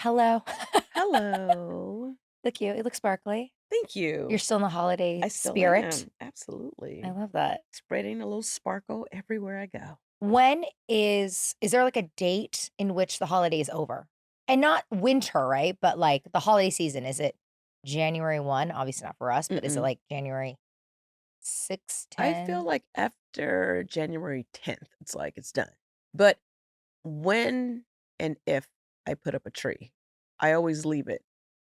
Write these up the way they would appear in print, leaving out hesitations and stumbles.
Hello. Hello. Look cute. It looks sparkly. Thank You're you. still in the holiday I still spirit. am. I Absolutely. love that. Spreading a little sparkle everywhere I go. When is there like a date in which the holiday is over? And not winter, right? But like the holiday season. Is it January 1? Obviously not for us, but is it Mm-mm. like January 6, I feel 10? like after January 10th, it's like it's done. But when and if I put up a tree, I always leave it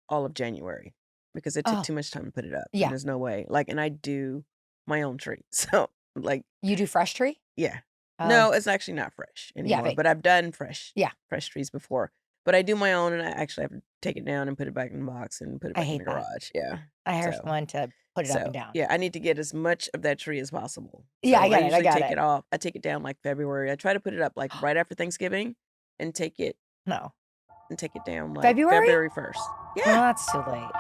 all of January because it took Oh, too much time to put it up. And yeah. there's no way. Like, and I do my own tree. So, like, You do fresh tree? yeah. Oh, No, it's actually not fresh yeah, anymore, fake. but I've done fresh Yeah. fresh trees before. But I do my own, and I actually have to take it down and put it back in the box and put it I back in the hate that. garage. Yeah. I hire So someone to put it up so, and down. yeah, I need to get as much of that tree as possible. Yeah, I So I get it. I usually got take it. it off. I take it down like February. I try to put it up like right after Thanksgiving and No. take it down like February? February 1st. No, Yeah. that's too late.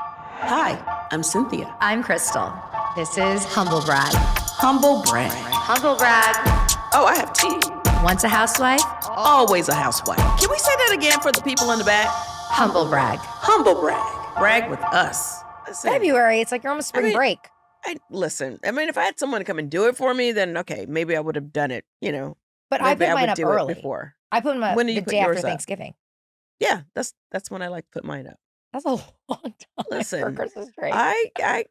Hi, I'm Cynthia. I'm Crystal. This is Humble Brag. Humble brag. Humble Brag. Oh, I have tea. Once a housewife, Always a housewife. Can we say that again for the people in the back? Humble Brag. Humble brag. Brag with us. Listen, February, it's like you're almost I spring mean, break. listen. I mean, if I had someone to come and do it for me, then okay, maybe I would have done it. But I Maybe put I mine would up do it early. before. I put them up When do you the put day after yours up? Thanksgiving. Yeah, that's when I like to put mine up. That's a long time for a Listen, Christmas tree. I You're I'm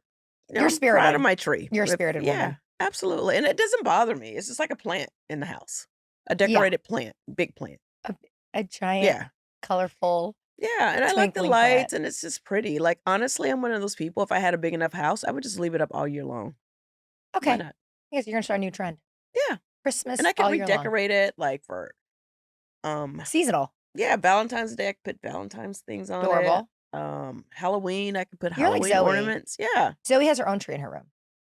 proud of spirited. my tree. You're a spirited Yeah, woman. absolutely, and it doesn't bother me. It's just like a plant in the house, a Yeah. decorated plant, big plant. A, a giant, Yeah, colorful, yeah, and I like the twinkling plant. lights, and it's just pretty. Like honestly, I'm one of those people. If I had a big enough house, I would just leave it up all year long. Why Okay. not? I guess you're going to start a new trend. Yeah, and Christmas I could all year long. redecorate it like for um Seasonal. yeah, Valentine's Day. I could put Valentine's things on it. Adorable. Halloween. I could put You're like Halloween Zoe. ornaments. Yeah. Zoe has her own tree in her room.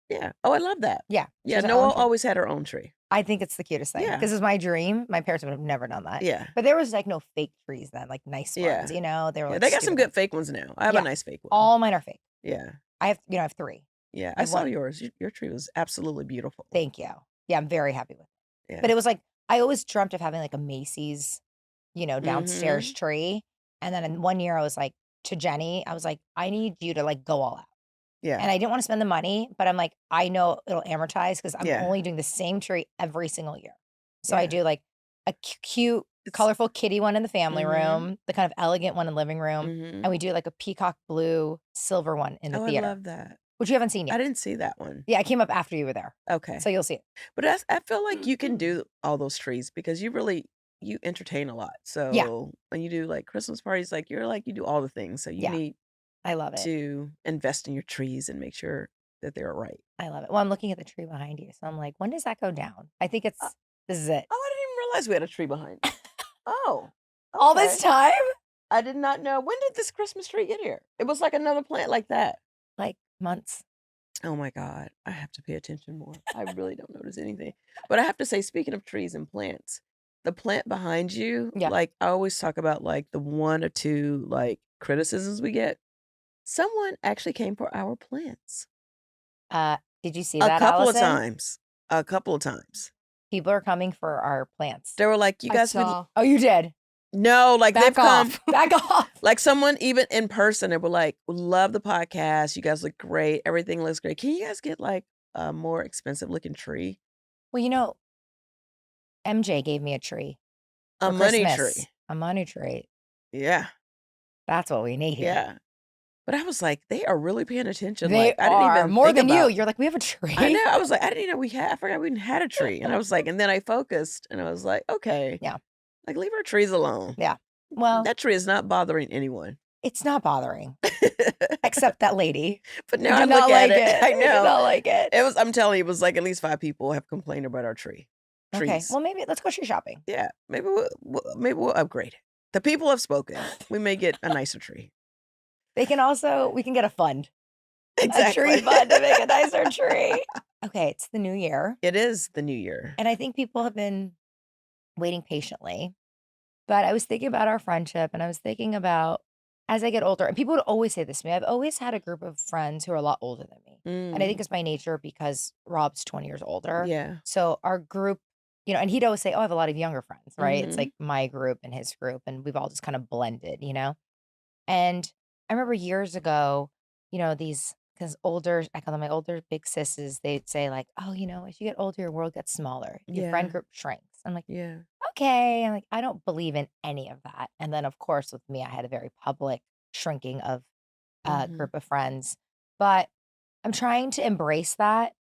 Yeah. Oh, I love that. Yeah. She Yeah, has her own Noah tree. always had her own tree. I think it's the cutest thing Yeah. because it's my dream. My parents would have never done that. Yeah. But there was like no fake trees then, like nice Yeah. ones, They were Yeah, like they got some stupid ones. good fake ones now. I have a Yeah. nice fake one. All mine are fake. Yeah. I have 3. Yeah. I I have saw one. yours. Your tree was absolutely beautiful. Thank you. Yeah, I'm very happy with it. But Yeah. it was like I always dreamt of having like a Macy's, downstairs Mhm. tree. And then in one year I was like to Jenny, I was like, I need you to like go all out. Yeah. And I didn't want to spend the money, but I'm like, I know it'll amortize because I'm Yeah. only doing the same tree every single year. So I Yeah. do like a cute, It's colorful kitty one in the family Mhm. room, the kind of elegant one in the living room, and Mhm. we do like a peacock blue silver one in the Oh, I theater, love that. which you haven't seen I yet. didn't see that one. Yeah, I came up after you were there. Okay. So you'll see it. But I feel like you can do all those trees because you entertain a lot. Yeah. So when you do like Christmas parties, like you do all the things. So you Yeah. need I love it. to invest in your trees and make sure that they're right. I love it. Well, I'm looking at the tree behind you. So I'm like, when does that go down? I think Uh, this is it. oh, I didn't even realize we had a tree behind. Oh, All this okay. time? I did not know. When did this Christmas tree get here? It was like another plant like that. Like months. Oh my God. I have to pay attention more. I really don't notice anything. But I have to say, speaking of trees and plants, the plant behind you, Yeah. like I always talk about like the 1 or 2 like criticisms we get. Someone actually came for our plants. Did you see A that, couple of Allison? times. A couple of times. People are coming for our plants. They were like, you I guys would saw. Oh, you did? no, like they've Back come. off. Back off. Like someone even in person, they were like, "Love the podcast. You guys look great. Everything looks great. Can you guys get like a more expensive looking tree? Well, MJ gave me a tree A for money Christmas. tree." A money tree. Yeah, That's what we need here. yeah. But I was like, they are really paying attention. They Like I didn't are even more think than you. about. You're like, we have a tree. I know. I was like, I didn't even know we had. I forgot we even had a tree. And I was like, and then I focused, and I was like, okay, Yeah. like leave our trees alone. Yeah. Well, That tree is not bothering anyone. it's not bothering, except that lady. But Who now I did look not at like it. it. I Who did know. not like it. It was. I'm telling you, it was like at least 5 people have complained about our tree. Okay. Trees. Well, maybe let's go tree shopping. Yeah, maybe we'll upgrade it. The people have spoken. We may get a nicer tree. We can get a fund, a Exactly. tree fund to make a nicer tree. Okay. It's the new year. It is the new year. And I think people have been waiting patiently. But I was thinking about our friendship and I was thinking about as I get older, and people would always say this to me. I've always had a group of friends who are a lot older than me. And I think Mm, it's by nature because Rob's 20 years older. yeah. So our group, and he'd always say, oh, I have a lot of younger friends, right? It's Mhm. like my group and his group, and we've all just kind of blended. And I remember years ago, these, because I call them my older big sisses, they'd say like, oh, as you get older, your world gets smaller. Your friend Yeah. group shrinks. I'm like, Yeah. okay. I'm like, I don't believe in any of that. And then of course with me, I had a very public shrinking of a Mhm. group of friends. But I'm trying to embrace that.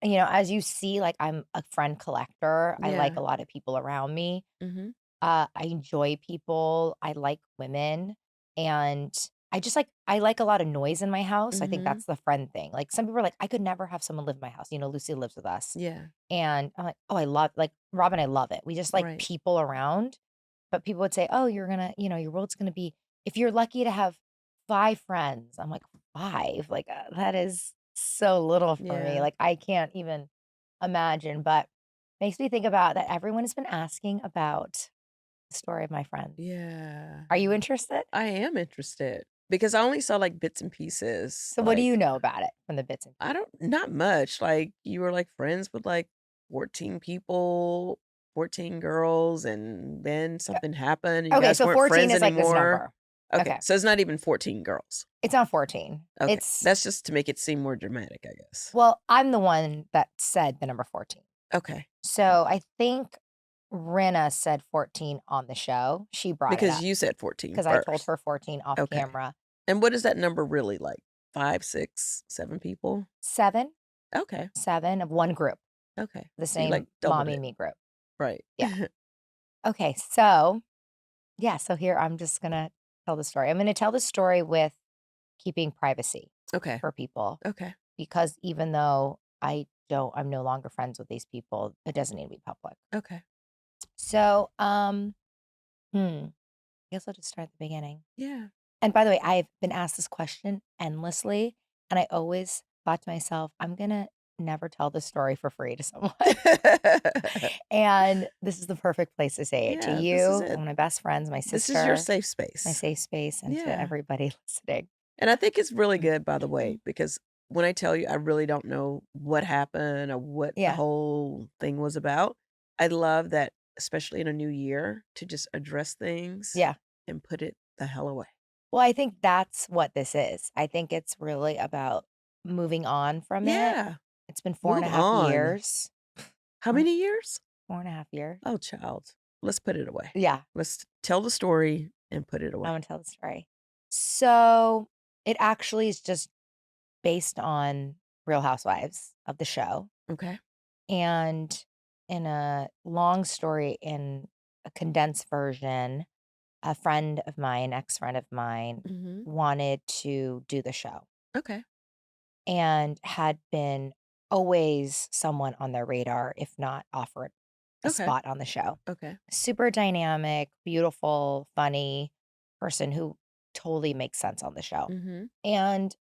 As you see, like I'm a friend collector. I like Yeah. a lot of people around me. Mhm. I enjoy people. I like women. And I like a lot of noise in my house. I think Mhm. that's the friend thing. Like some people are like, I could never have someone live in my house. Lucy lives with us. Yeah. And I'm like, oh, I love like Rob and I love it. We just like Right. people around. But people would say, oh, you're gonna, your world's gonna be if you're lucky to have 5 friends. I'm like, 5? Like that is so little for me. Yeah. Like I can't even imagine. But makes me think about that everyone has been asking about the story of my friends. Yeah. Are you interested? I am interested because I only saw, like, bits and pieces, So what do you like, know about it from the bits and I pieces? don't not much, like, you were, like, friends with, like, 14 people, 14 girls, and then something happened, and you Okay, guys so weren't 14 friends is like this anymore. number. Okay, Okay. so it's not even 14 girls. It's not 14. Okay, It's that's just to make it seem more dramatic, I guess. well, I'm the one that said the number 14. Okay, So I think Rinna said 14 on the show. She brought it because up you said 14 because I told first. her 14 off Okay, camera. and what is that number really like? 5, 6, 7 people? 7, Okay, 7 of one group, okay. the So you, same like, doubled mommy it. me group. Right. Yeah. Okay. So, yeah. So here I'm just going to tell the story. I'm going to tell the story with keeping privacy Okay, for people okay. because even though I'm no longer friends with these people, it doesn't need to be public. Okay. So, I guess I'll just start at the beginning. Yeah. And by the way, I've been asked this question endlessly, and I always thought to myself, I'm gonna never tell this story for free to someone. And this is the perfect place to say it to Yeah, this is you, it. one of my best friends, my This is your sister, safe my space. safe space, and to Yeah. everybody listening. And I think it's really good, by the way, because when I tell you I really don't know what happened or what the Yeah, whole thing was about, I love that, especially in a new year, to just address things yeah. and put it the hell away. Well, I think that's what this is. I think it's really about moving on from it. Yeah. It's been four and Move a half on. years. How Mm, many years? 4.5 years. Oh, child. Let's put it away. Yeah. Let's tell the story and put it I away. wanna tell the story. So, it actually is just based on Real Housewives of the show, Okay. and in a long story in a condensed version, a friend of mine, ex-friend of mine, Mhm. wanted to do the show Okay. and had been always someone on their radar, if not offered a Okay. spot on the show. Okay. Super dynamic, beautiful, funny person who totally makes sense on the show. Mhm. And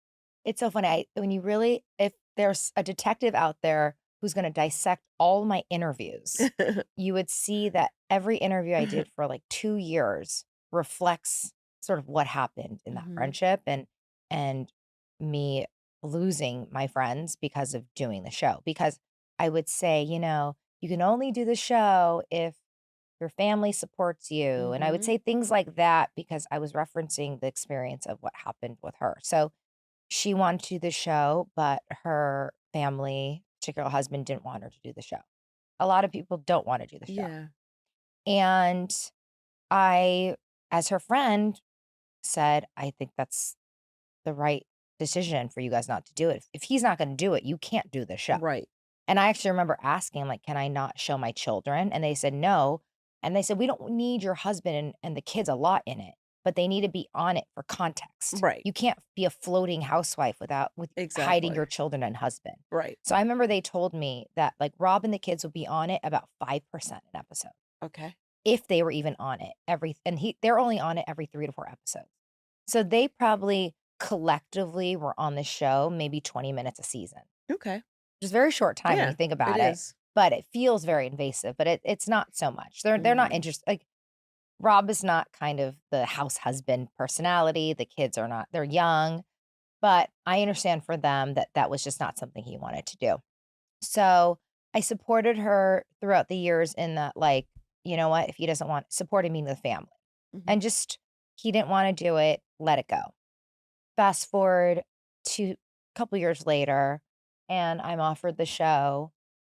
it's so funny. When you really, if there's a detective out there who's going to dissect all my interviews, you would see that every interview I did for like 2 years reflects sort of what happened in that Mhm. friendship and me losing my friends because of doing the show. Because I would say, you can only do the show if your family supports you. And I would Mhm. say things like that because I was referencing the experience of what happened with her. So she wanted to do the show, but her family, particular husband, didn't want her to do the show. A lot of people don't want to do the show. Yeah. And I, as her friend, said, I think that's the right decision for you guys not to do it. If he's not going to do it, you can't do the show. Right. And I actually remember asking, like, can I not show my children? And they said no. And they said, we don't need your husband and the kids a lot in it, but they need to be on it for context. Right. You can't be a floating housewife with hiding Exactly. your children and husband. Right. So I remember they told me that like Rob and the kids would be on it about 5% an episode Okay. if they were even on it they're only on it every 3 to 4 episodes. So they probably collectively were on the show maybe 20 minutes a season. Okay. Just very short time when Yeah, you think it about it, is. but it feels very invasive, but it's not so much. They're not Mhm. interested. Like, Rob is not kind of the house husband personality, the kids are not they're young, but I understand for them that that was just not something he wanted to do. So, I supported her throughout the years in that, like, you know what, if he doesn't want supporting me and the family. Mhm. And just he didn't wanna do it, let it go. Fast forward to a couple years later, and I'm offered the show.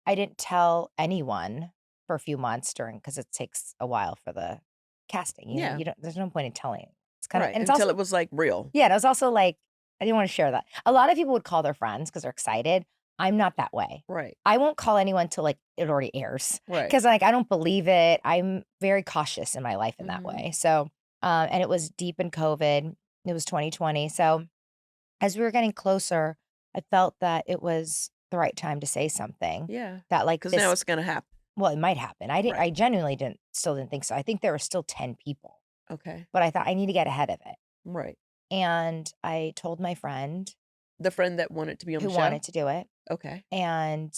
I didn't tell anyone for a few months because it takes a while for the casting. Yeah, You don't. There's no point in telling. It's kind of, right, and it's until also it was, like, real. yeah. And it was also like I didn't want to share that. A lot of people would call their friends because they're excited. I'm not that way. Right, I won't call anyone till like it already airs right. because like I don't believe it. I'm very cautious in my life in that Mhm. way. So, and it was deep in COVID. It was 2020. So as we were getting closer, I felt that it was the right time to say something Yeah, that like because now this, it's gonna happen. well, it might happen. Right, I genuinely still didn't think so. I think there were still 10 people, okay, but I thought I need to get ahead of it. right. And I told my friend The friend that wanted to be on the who show? wanted to do it. Okay, And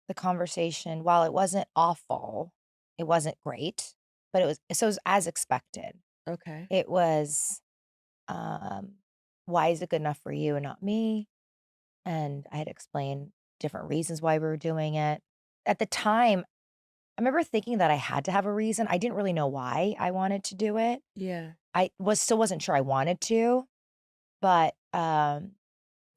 the conversation, while it wasn't awful, it wasn't great, but it was as expected. okay, It was, um, why is it good enough for you and not me? And I had explained different reasons why we were doing it. At the time, I remember thinking that I had to have a reason. I didn't really know why I wanted to do it. yeah, Still wasn't sure I wanted to, but I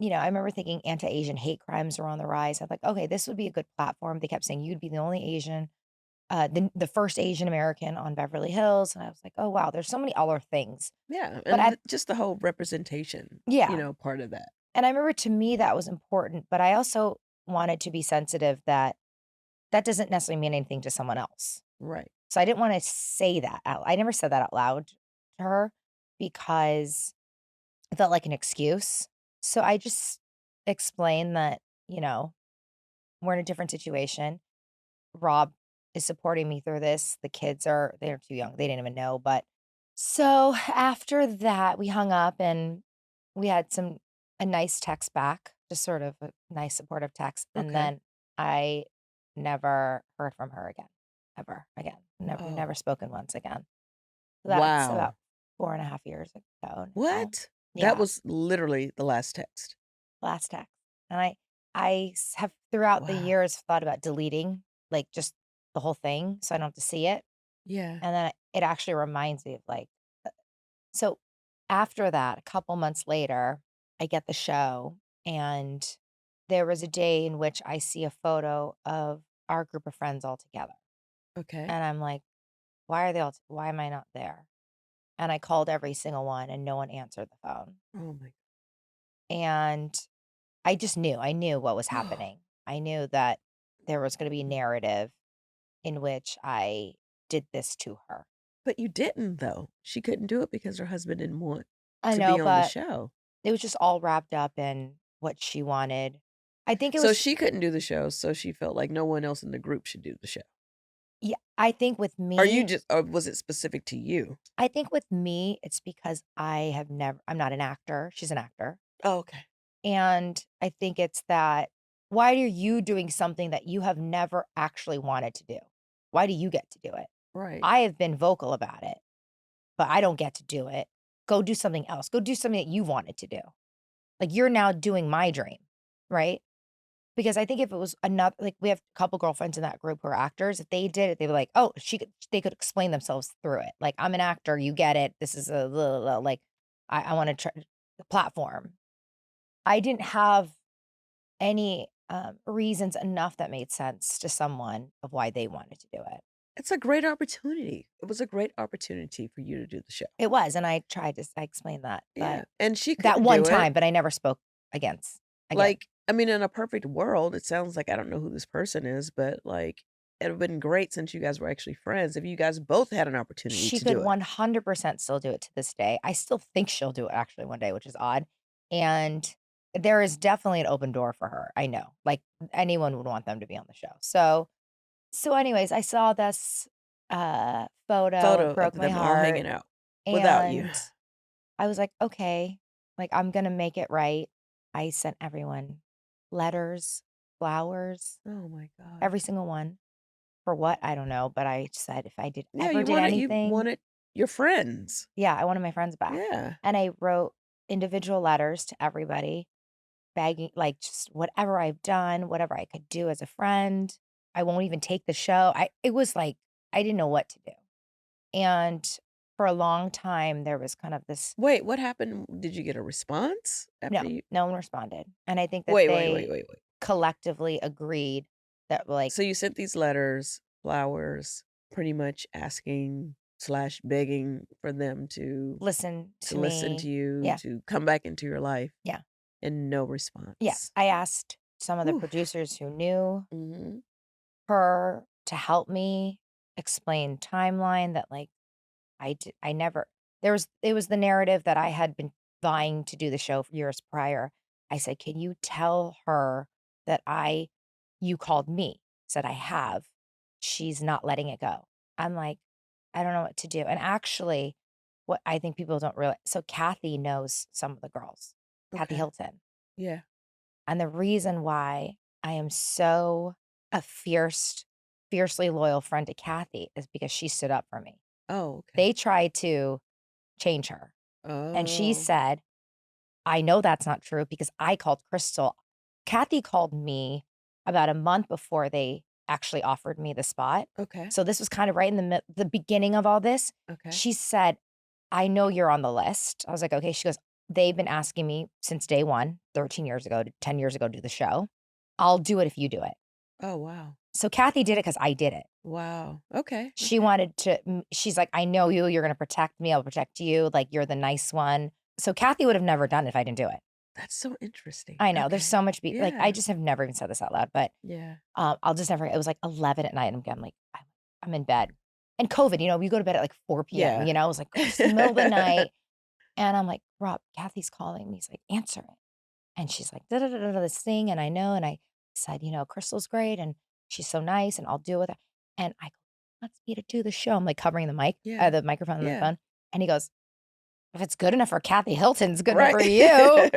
remember thinking anti-Asian hate crimes are on the rise. I'm like, okay, this would be a good platform. They kept saying you'd be the only Asian, the first Asian American on Beverly Hills, and I was like, oh wow, there's so many other things. yeah, But and just the whole representation, yeah, part of that. and I remember to me that was important, but I also wanted to be sensitive that that doesn't necessarily mean anything to someone else. Right, So I didn't want to say that out. I never said that out loud to her because it felt like an excuse. So I just explained that, we're in a different situation. Rob is supporting me through this. They're too young. They didn't even know. But so after that, we hung up and we had a nice text back, just sort of a nice supportive text. And okay. then I never heard from her again, ever again. Never Oh, spoken once again. That's about wow. 4.5 years ago now. What? That Yeah, was literally the last text. last text. And have throughout the Wow. years thought about deleting like just the whole thing so I don't have to see it. Yeah, And then it actually reminds me of like, so after that, a couple months later, I get the show and there was a day in which I see a photo of our group of friends all together. okay. And I'm like, why am I not there? And I called every single one and no one answered the phone. Oh my And I knew what was happening. I knew that there was going to be a narrative in which I did this to her. But you didn't, though. She couldn't do it because her husband didn't want I to know, be on the but show. it was just all wrapped up in what she wanted. I think it So was she couldn't do the show, so she felt like no one else in the group should do the show. yeah, I think with Are you me just or was it specific to you? I think with me, it's because I'm not an actor. She's an actor. Oh, okay. And I think it's that why are you doing something that you have never actually wanted to do? Why do you get to do it? Right. I have been vocal about it, but I don't get to do it. Go do something else. Go do something that you wanted to do. Like you're now doing my dream, right? Because I think if it was another, like we have a couple girlfriends in that group who are actors, if they did it, they were like, oh, they could explain themselves through it. Like I'm an actor, you get it. This is like I want to try the platform. I didn't have any reasons enough that made sense to someone of why they wanted to do it. It's a great opportunity. It was a great opportunity for you to do the show. It was, and I explained that, but Yeah, and she that couldn't one do it. time, but I never spoke against again. Like, I mean, in a perfect world, it sounds like I don't know who this person is, but, like, it would've been great since you guys were actually friends if you guys both had an opportunity She to could do it. 100% still do it to this day. I still think she'll do it actually one day, which is odd. And there is definitely an open door for her. I know. Like anyone would want them to be on the show. So anyways, I saw this photo, it Photo of broke my them all heart. hanging out without you. And I was like, okay, like I'm gonna make it right. I sent everyone letters, flowers, Oh my gosh. every single one. For what? I don't know. But I said if I Yeah, ever did you anything, wanted your friends. yeah, I wanted my friends back. Yeah. And I wrote individual letters to everybody, begging, like, just whatever I've done, whatever I could do as a friend. I won't even take the show. It was like, I didn't know what to do. And for a long time, there was kind of this Wait, what happened? Did you get a response no, after you no one responded, and I think that wait, wait, wait, they wait, wait. collectively agreed that, like, So you sent these letters, flowers, pretty much asking slash begging for them listen to to listen to me. you, Yeah, to come back into your life, yeah, and no yeah. response. I asked some of the Oof. producers who knew Mhm. her to help me explain timeline that, like, I never it was the narrative that I had been vying to do the show for years prior. I said, "Can you tell her that you called me?" Said, "I have. She's not letting it go." I'm like, "I don't know what to do." And actually, what I think people don't realize, so Kathy knows some of the girls, Kathy Okay. Hilton. Yeah. And the reason why I am so a fiercely loyal friend to Kathy is because she stood up for me. Oh, okay. They tried to change her. And she Oh, said, "I know that's not true because I called Crystal." Kathy called me about a month before they actually offered me the spot. okay, So this was kind of right in the beginning of all this. okay. She said, "I know you're on the list." I was like, "Okay." She goes, "They've been asking me since day one, 13 years ago, 10 years ago, to do the show. I'll do it if you do it." Oh, wow. So Kathy did it because I did it. Wow. Okay, She okay. wanted to she's like, "I know you, you're gonna protect me, I'll protect you, like, you're the nice one." So Kathy would have never done it if I didn't do it. That's so interesting. I know, there's Okay. so much like, I Yeah, just have never even said this out loud, but, yeah. I'll just never it was, like, 11 at night, and I'm like, I'm in bed. And COVID, we go to bed at, like, 4 p.m., Yeah. it was, like, it's the middle of the night, and I'm like, "Rob, Kathy's calling me." He's like, "Answer it." And she's like, "Da, da, da, da, da, this thing," and I know, and I said, "Crystal's great, and she's so nice, and I'll do with her." And I go, "Wants me to do the show." I'm, like, covering Yeah, the microphone on the yeah. phone, and he goes, "If it's good enough for Kathy Hilton, it's good enough Right. for you."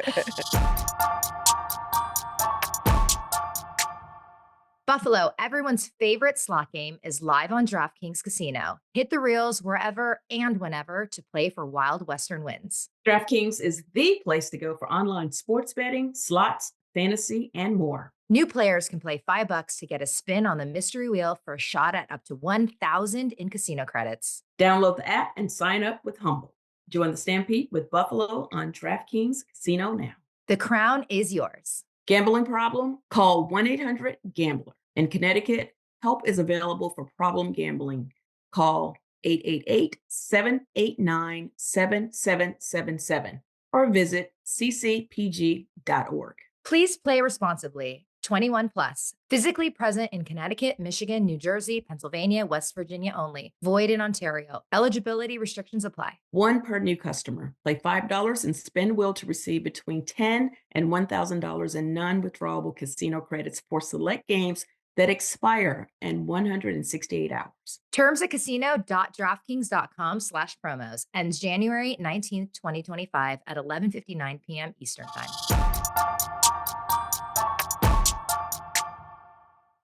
Buffalo, everyone's favorite slot game, is live on DraftKings Casino. Hit the reels wherever and whenever to play for Wild Western wins. DraftKings is the place to go for online sports betting, slots, fantasy, and more. New players can play $5 to get a spin on the mystery wheel for a shot at up to 1,000 in casino credits. Download the app and sign up with Humble. Join the Stampede with Buffalo on DraftKings Casino now. The crown is yours. Gambling problem? Call 1-800-GAMBLER. In Connecticut, help is available for problem gambling. Call 888-789-7777 or visit ccpg.org. Please play responsibly. 21 plus. Physically present in Connecticut, Michigan, New Jersey, Pennsylvania, West Virginia only. Void in Ontario. Eligibility restrictions apply. One per new customer. Play $5 and spin will to receive between $10 and $1,000 in non-withdrawable casino credits for select games that expire in 168 hours. Terms at casino.draftkings.com/promos. Ends January 19th, 2025 at 11:59 p.m. Eastern Time.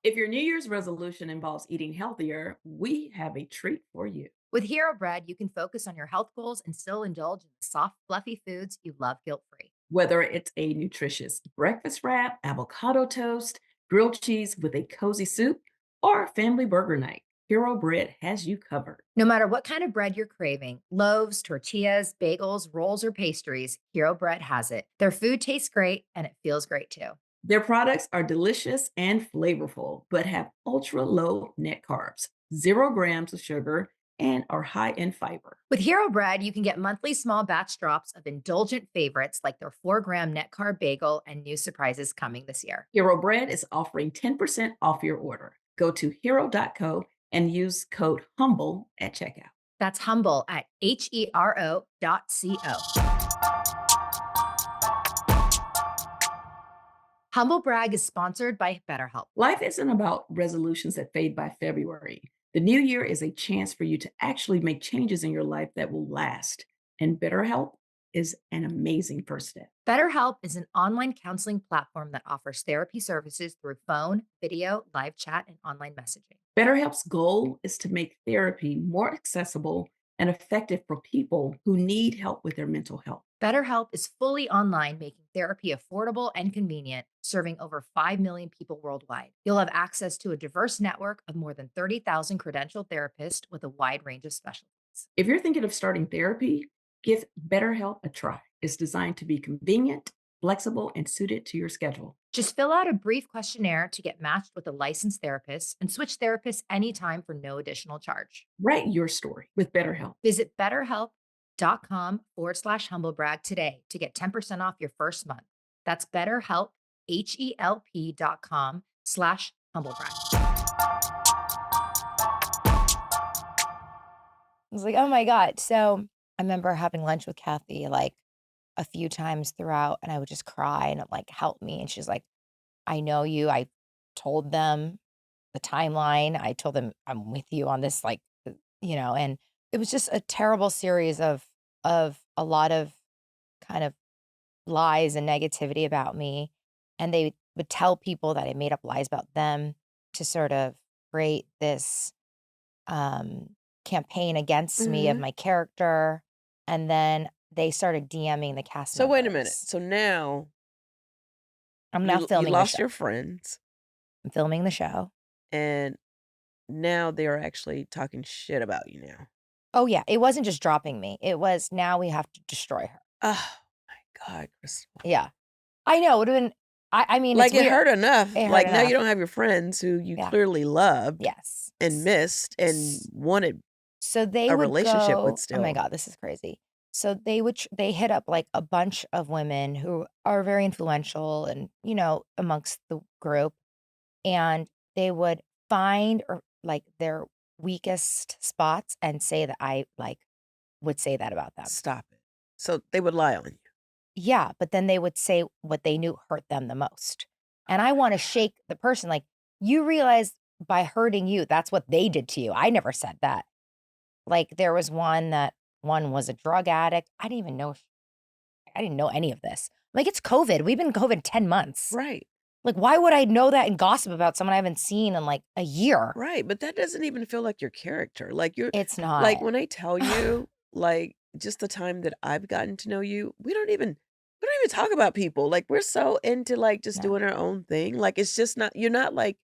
If your New Year's resolution involves eating healthier, we have a treat for you. With Hero Bread, you can focus on your health goals and still indulge in the soft, fluffy foods you love guilt-free. Whether it's a nutritious breakfast wrap, avocado toast, grilled cheese with a cozy soup, or family burger night, Hero Bread has you covered. No matter what kind of bread you're craving, loaves, tortillas, bagels, rolls, or pastries, Hero Bread has it. Their food tastes great and it feels great too. Their products are delicious and flavorful, but have ultra low net carbs, 0 grams of sugar, and are high in fiber. With Hero Bread, you can get monthly small batch drops of indulgent favorites like their 4-gram net carb bagel and new surprises coming this year. Hero Bread is offering 10% off your order. Go to hero.co and use code HUMBLE at checkout. That's humble at HERO.co. Humble Brag is sponsored by BetterHelp. Life isn't about resolutions that fade by February. The new year is a chance for you to actually make changes in your life that will last. And BetterHelp is an amazing first step. BetterHelp is an online counseling platform that offers therapy services through phone, video, live chat, and online messaging. BetterHelp's goal is to make therapy more accessible and effective for people who need help with their mental health. BetterHelp is fully online, making therapy affordable and convenient, serving over 5 million people worldwide. You'll have access to a diverse network of more than 30,000 credentialed therapists with a wide range of specialties. If you're thinking of starting therapy, give BetterHelp a try. It's designed to be convenient, flexible, and suited to your schedule. Just fill out a brief questionnaire to get matched with a licensed therapist and switch therapists anytime for no additional charge. Write your story with BetterHelp. Visit betterhelp.com/humblebrag today to get 10% off your first month. That's BetterHelp, HELP.com/humblebrag. I was like, oh my God. So I remember having lunch with Kathy like a few times throughout, and I would just cry and I'm like, help me. And she's like, I know you. I told them the timeline. I told them I'm with you on this, like, and it was just a terrible series of a lot of kind of lies and negativity about me. And they would tell people that I made up lies about them to sort of create this campaign against me of Mhm. my character. And then they started DMing the cast So wait a minute. members. So now I'm now you filming the lost show. your friends, I'm filming the show. and now they are actually talking shit about you now. Oh yeah, it wasn't just dropping me. It was now we have to destroy her. Oh my God, Crystal. Yeah. I know, it would've been I mean, it's Like, it weird. hurt enough. It hurt Like, now you enough. don't have your friends who you Yeah. clearly loved Yes. and missed and wanted So they a would relationship with go oh my still. God, this is crazy. So they would they hit up, like, a bunch of women who are very influential and, amongst the group, and they would find or, like, their weakest spots and say that I, like, would say that about them. Stop it. So they would lie on you. Yeah, but then they would say what they knew hurt them the most. And I wanna shake the person, like, "You realize by hurting you, that's what they did to you. I never said that." Like, there was one was a drug addict. I didn't know any of this. Like, it's COVID. We've been COVID 10 months. Right. Like, why would I know that and gossip about someone I haven't seen in, like, a year? Right. But that doesn't even feel like your character. Like, It's like, not. when I tell you, like, just the time that I've gotten to know you, we don't even talk about people. Like, we're so into, like, just No, doing our own thing. Like, it's just not, you're not like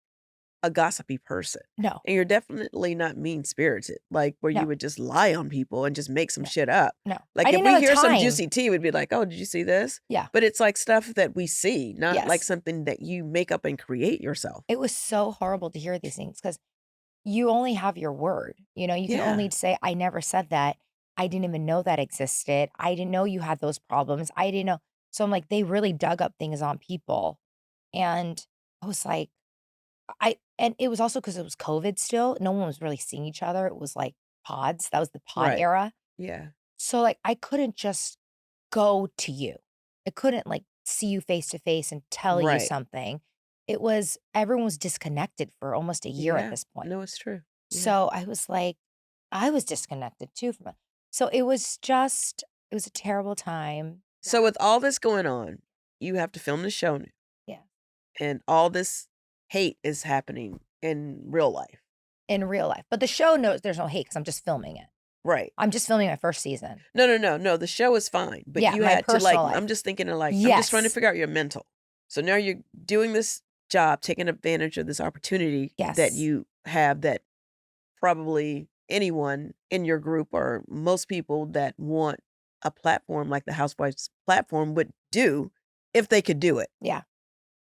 a gossipy person. no, And you're definitely not mean-spirited, like, where you no, would just lie on people and just make some no, shit up. no. Like, I if didn't know we the hear some time. juicy tea, we'd be like, "Oh, did you see this?" Yeah. But it's, like, stuff that we see, not, like, Yes. something that you make up and create yourself. It was so horrible to hear these things because you only have your word. You can Yeah. only say, I never said that. I didn't even know that existed. I didn't know you had those problems. I didn't know. So I'm like, they really dug up things on people. And I was like, and it was also because it was COVID still. No one was really seeing each other. It was like pods. That was the pod Right. era. Yeah. So like I couldn't just go to you. I couldn't like see you face to face and tell you Right. something. Everyone was disconnected for almost a year at Yeah. this point. No, it's true. Yeah. So I was like, I was disconnected too from it. So it was a terrible time. So with all this going on, you have to film the show now, Yeah. and all this hate is happening in real life. In real life. But the show knows there's no hate because I'm just filming it. Right. I'm just filming my first season. No, the show is fine, but Yeah, you my had to, like, personal life. I'm just thinking of, like, I'm just trying to Yes. figure out your mental. So now you're doing this job, taking advantage of this opportunity that Yes. you have that probably anyone in your group or most people that want a platform like the Housewives platform would do if they could do it. Yeah.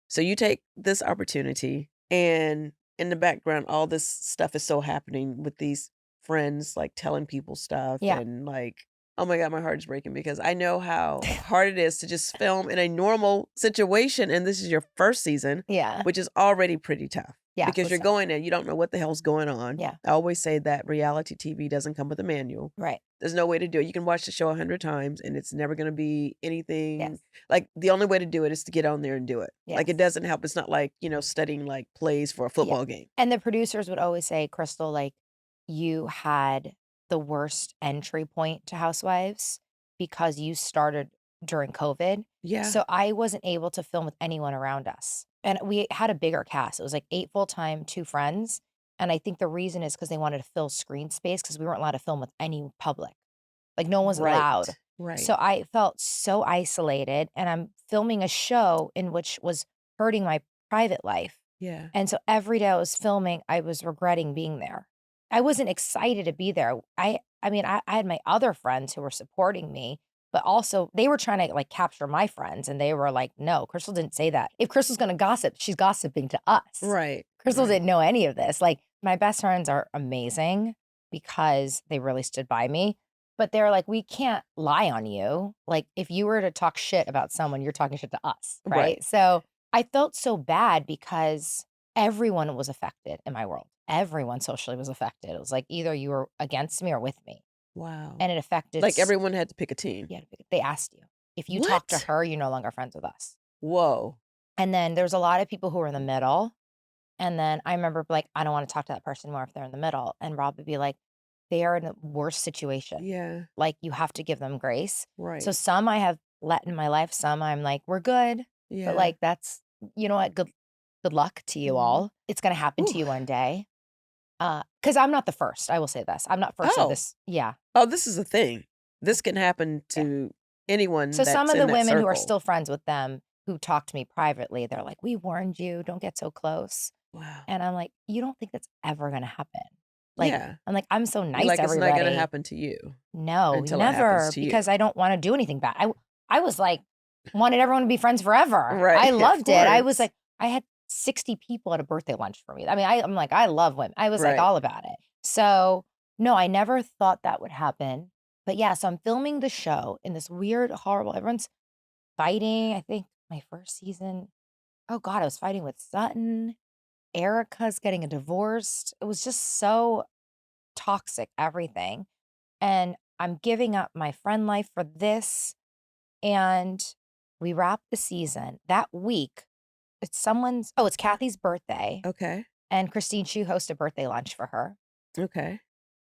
So you take this opportunity, and in the background, all this stuff is so happening with these friends, like telling people stuff, Yeah. and like, oh my God, my heart is breaking because I know how hard it is to just film in a normal situation. And this is your first season, Yeah. which is already pretty tough. Yeah. Because you're listen. going in, you don't know what the hell's going on. Yeah. I always say that reality TV doesn't come with a manual. Right. There's no way to do it. You can watch the show 100 times and it's never going to be anything. Yes. Like, the only way to do it is to get on there and do it. Like, it Yes. doesn't help. It's not like, studying like plays for a football game. And the producers would always say, Crystal, like, you had the worst entry point to Housewives because you started during COVID. Yeah. So I wasn't able to film with anyone around us. And we had a bigger cast. It was like 8 full-time, 2 friends. And I think the reason is because they wanted to fill screen space because we weren't allowed to film with any public. Like, no one was allowed. Right. So I felt so isolated, and I'm filming a show in which was hurting my private life. Yeah. And so every day I was filming, I was regretting being there. I wasn't excited to be there. I mean, I had my other friends who were supporting me, but also they were trying to, like, capture my friends, and they were like, "No, Crystal didn't say that. If Crystal's gonna gossip, she's gossiping to us." Right. Crystal Right. didn't know any of this. Like, my best friends are amazing because they really stood by me, but they're like, "We can't lie on you. Like, if you were to talk shit about someone, you're talking shit to us." Right. Right? So, I felt so bad because everyone was affected in my world. Everyone socially was affected. It was like either you were against me or with me, Wow. and it affected Like everyone had to pick a team. yeah, they asked you. If you talk to What? her, you're no longer friends with us. Whoa. And then there's a lot of people who were in the middle. And then I remember like, I don't want to talk to that person more if they're in the middle. And Rob would be like, they are in a worse situation. Yeah. Like you have to give them grace. So Right. some I have let in my life, some I'm like, we're good. But Yeah. like that's you know what? Good luck to you Mhm. all. It's gonna happen Ooh. to you one day. Because I'm not the first. I will say this. I'm not first of Oh. this. Yeah. Oh, this is a thing. This can happen Yeah. to anyone So some that's of in the that women who are circle. still friends with them who talk to me privately, they're like, "We warned you, don't get so close." Wow. And I'm like, "You don't think that's ever gonna happen?" Like, Yeah. I'm like, "I'm so You're nice like, to it's not gonna everybody." happen to you No, until it happens never, to you. because I don't wanna do anything bad. I was like, wanted everyone to be friends forever. Right. I Of loved it. I was course. like I had 60 people at a birthday lunch for me. I mean, I'm like, I love women. I was like Right. all about it. So, no, I never thought that would happen. But yeah, so I'm filming the show in this weird, horrible everyone's fighting. I think my first season, oh God, I was fighting with Sutton. Erica's getting a divorce. It was just so toxic, everything. And I'm giving up my friend life for this. And we wrap the season. That week, it's Kathy's birthday. Okay. And Christine Chu hosts a birthday lunch for her, Okay.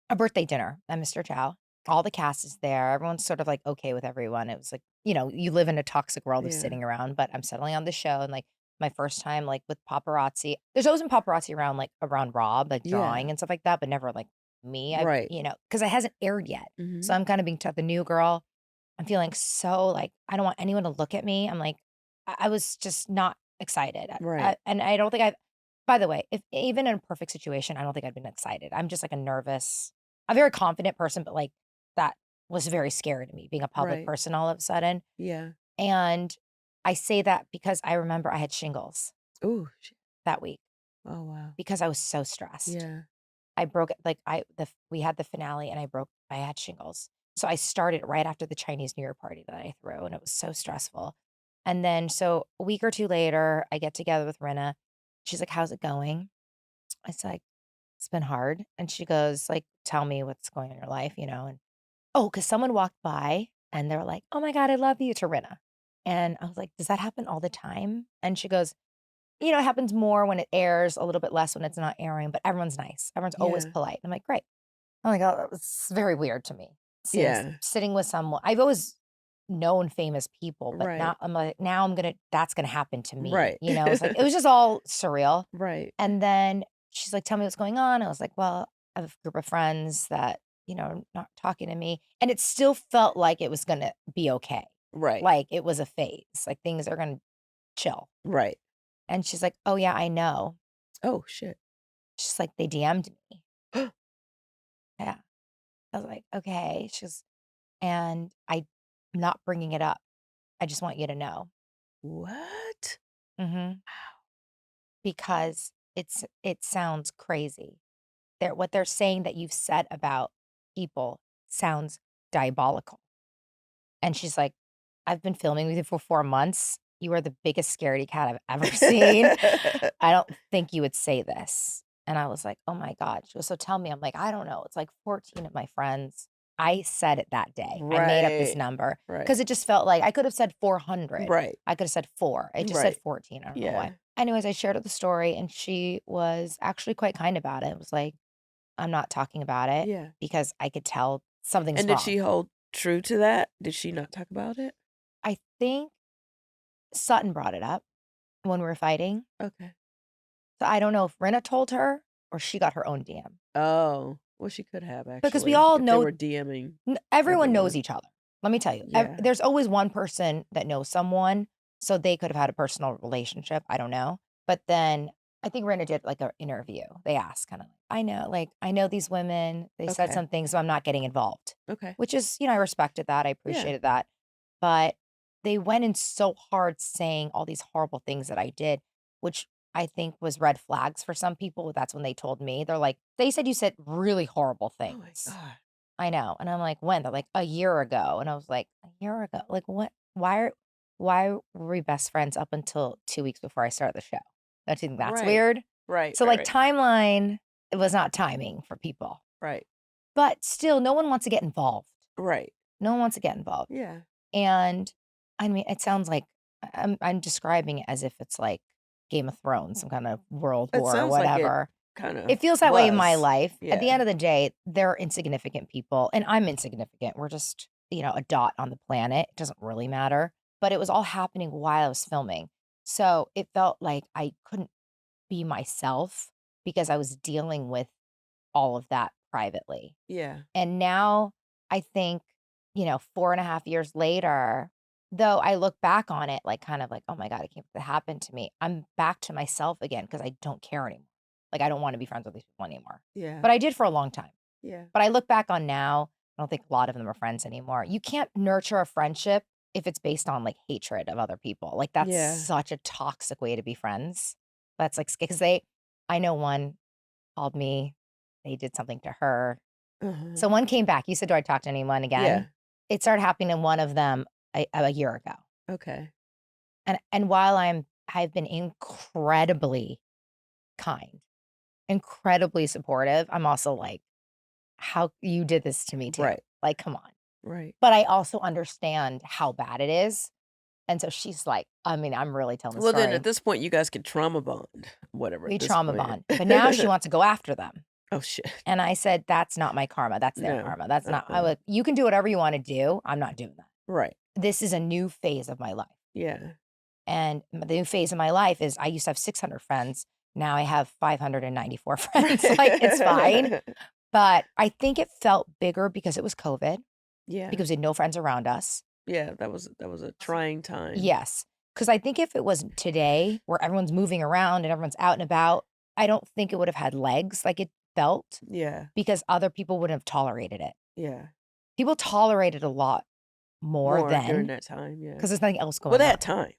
a birthday dinner at Mr. Chow. All the cast is there. Everyone's sort of like okay with everyone. It was like, you live in a toxic world of Yeah. sitting around, but I'm settling on the show and like my first time like with paparazzi. There's always been paparazzi around like around Rob, like Yeah. drawing and stuff like that, but never like me. Right. Because it hasn't aired yet. So Mhm. I'm kind of being the new girl. I'm feeling so like I don't want anyone to look at me. I'm like, I was just not excited. Right. And I don't think by the way, if even in a perfect situation, I don't think I'd been excited. I'm just like a very confident person, but like that was very scary to me being a public Right. person all of a sudden. Yeah. And I say that because I remember I had shingles Ooh. that week Oh, wow. because I was so stressed. Yeah. I broke it like we had the finale and I had shingles. So I started right after the Chinese New Year party that I threw and it was so stressful. And then so a week or two later, I get together with Rinna. She's like, "How's it going?" I said, like, "It's been hard." And she goes, like, "Tell me what's going on in your life, you know?" And because someone walked by and they were like, "Oh my God, I love you," to Rinna. And I was like, "Does that happen all the time?" And she goes, "It happens more when it airs, a little bit less when it's not airing, but everyone's nice. Everyone's always Yeah. polite." I'm like, "Great." Oh my God, that was very weird to me. Yeah. Sitting with someone I've always known famous people, but Right. now I'm like, now that's gonna happen to me. Right. It's like it was just all surreal. Right. And then she's like, "Tell me what's going on." I was like, "Well, I have a group of friends that, not talking to me." And it still felt like it was gonna be okay. Right. Like it was a phase, like things are gonna chill. Right. And she's like, "Oh yeah, I know." Oh, shit. She's like, "They DM'd me." Yeah. I was like, "Okay." And I'm not bringing it up. I just want you to know. What? Mhm. Because it sounds crazy. What they're saying that you've said about people sounds diabolical. And she's like, "I've been filming with you for 4 months. You are the biggest scaredy cat I've ever seen. I don't think you would say this." And I was like, "Oh my God." She goes, "So tell me." I'm like, "I don't know. It's like 14 of my friends." I said it that day. I made up this Right. number Right. because it just felt like I could have said 400. Right. I could have said 4. I just said Right. 14. I don't know Yeah. why. Anyways, I shared the story and she was actually quite kind about it. It was like, "I'm not talking about it Yeah. because I could tell something's And did wrong." she hold true to that? Did she not talk about it? I think Sutton brought it up when we were fighting. Okay. So I don't know if Rinna told her or she got her own DM. Oh, well, she could have Because we actually all if they know were DMing everyone knows everyone. each other. Let me tell you, Yeah. there's always one person that knows someone, so they could have had a personal relationship. I don't know. But then I think Rinna did like an interview. They asked kind of, I know these women, they said Okay. some things, so I'm not getting involved, Okay. which is, I respected that. I Yeah. appreciated that. But they went in so hard saying all these horrible things that I did, which I think was red flags for some people. That's when they told me. They're like, they said you said really horrible Oh my things. God. I know. And I'm like, when? They're like, a year ago. And I was like, a year ago? Like, what? Why were we best friends up until 2 weeks before I started the show? Don't you think that's Right. weird? Right. So, Right. like, Right. timeline, it was not timing for people. Right. But still, no one wants to get involved. Right. No one wants to get involved. Yeah. And I mean, it sounds like I'm describing it as if it's like Game of Thrones, some kind of world It war or sounds like it whatever. kind of It feels that way in my was. life. At the Yeah. end of the day, they're insignificant people, and I'm insignificant. We're just, a dot on the planet. It doesn't really matter. But it was all happening while I was filming. So it felt like I couldn't be myself because I was dealing with all of that privately. Yeah. And now I think, 4.5 years later, though I look back on it like kind of like, oh my God, I can't believe that happened to me. I'm back to myself again because I don't care anymore. Like I don't want to be friends with these people anymore. Yeah. But I did for a long time. Yeah. But I look back on now, I don't think a lot of them are friends anymore. You can't nurture a friendship if it's based on like hatred of other people. Like that's Yeah. such a toxic way to be friends. That's like, because I know one called me, they did something to her. Uh-huh. So one came back. You said, do I talk to anyone again? Yeah. It started happening to one of them a year ago. Okay. And while I've been incredibly kind, incredibly supportive, I'm also like, how you did this to me too. Right. Like, come on. Right. But I also understand how bad it is. And so she's like, I mean, I'm really telling the Well, then story. at this point, you guys could trauma bond, whatever. We At this trauma point. bond. But now she wants to go after them. Oh shit. And I said, that's not my karma. That's their No. karma. That's not, I Uh-uh. would, you can do whatever you want to do. I'm not doing that. Right. This is a new phase of my life. Yeah. And the new phase of my life is I used to have 600 friends. Now I have 594 friends. Like, it's fine. But I think it felt bigger because it was COVID, Yeah. because we had no friends around us. Yeah. That was a trying time. Yes. Because I think if it was today where everyone's moving around and everyone's out and about, I don't think it would have had legs like it felt Yeah. because other people wouldn't have tolerated it. Yeah. People tolerated a lot more during then that time. Yeah. because there's nothing else going Well, they on. had time.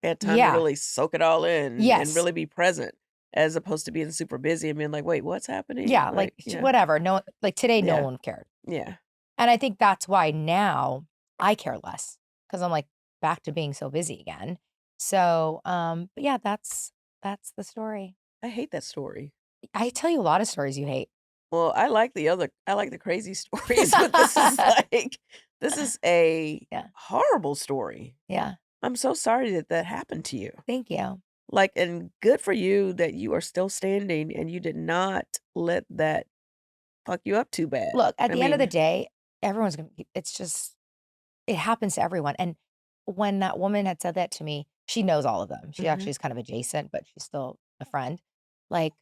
They had time Yeah. to really soak it all in and Yes. really be present, as opposed to being super busy and being like, wait, what's happening? Yeah, like yeah. whatever. No, like today, no Yeah. one cared. Yeah. And I think that's why now I care less because I'm like back to being so busy again. So, but yeah, that's the story. I hate that story. I tell you a lot of stories you hate. Well, I like the crazy stories, but this is a Yeah. horrible story. Yeah. I'm so sorry that happened to you. Thank you. Like, and good for you that you are still standing and you did not let that fuck you up too bad. Look, at I the end of the mean, day, everyone's gonna. It's just it happens to everyone. And when that woman had said that to me, she knows all of them. She Mhm. actually is kind of adjacent, but she's still a friend. Like,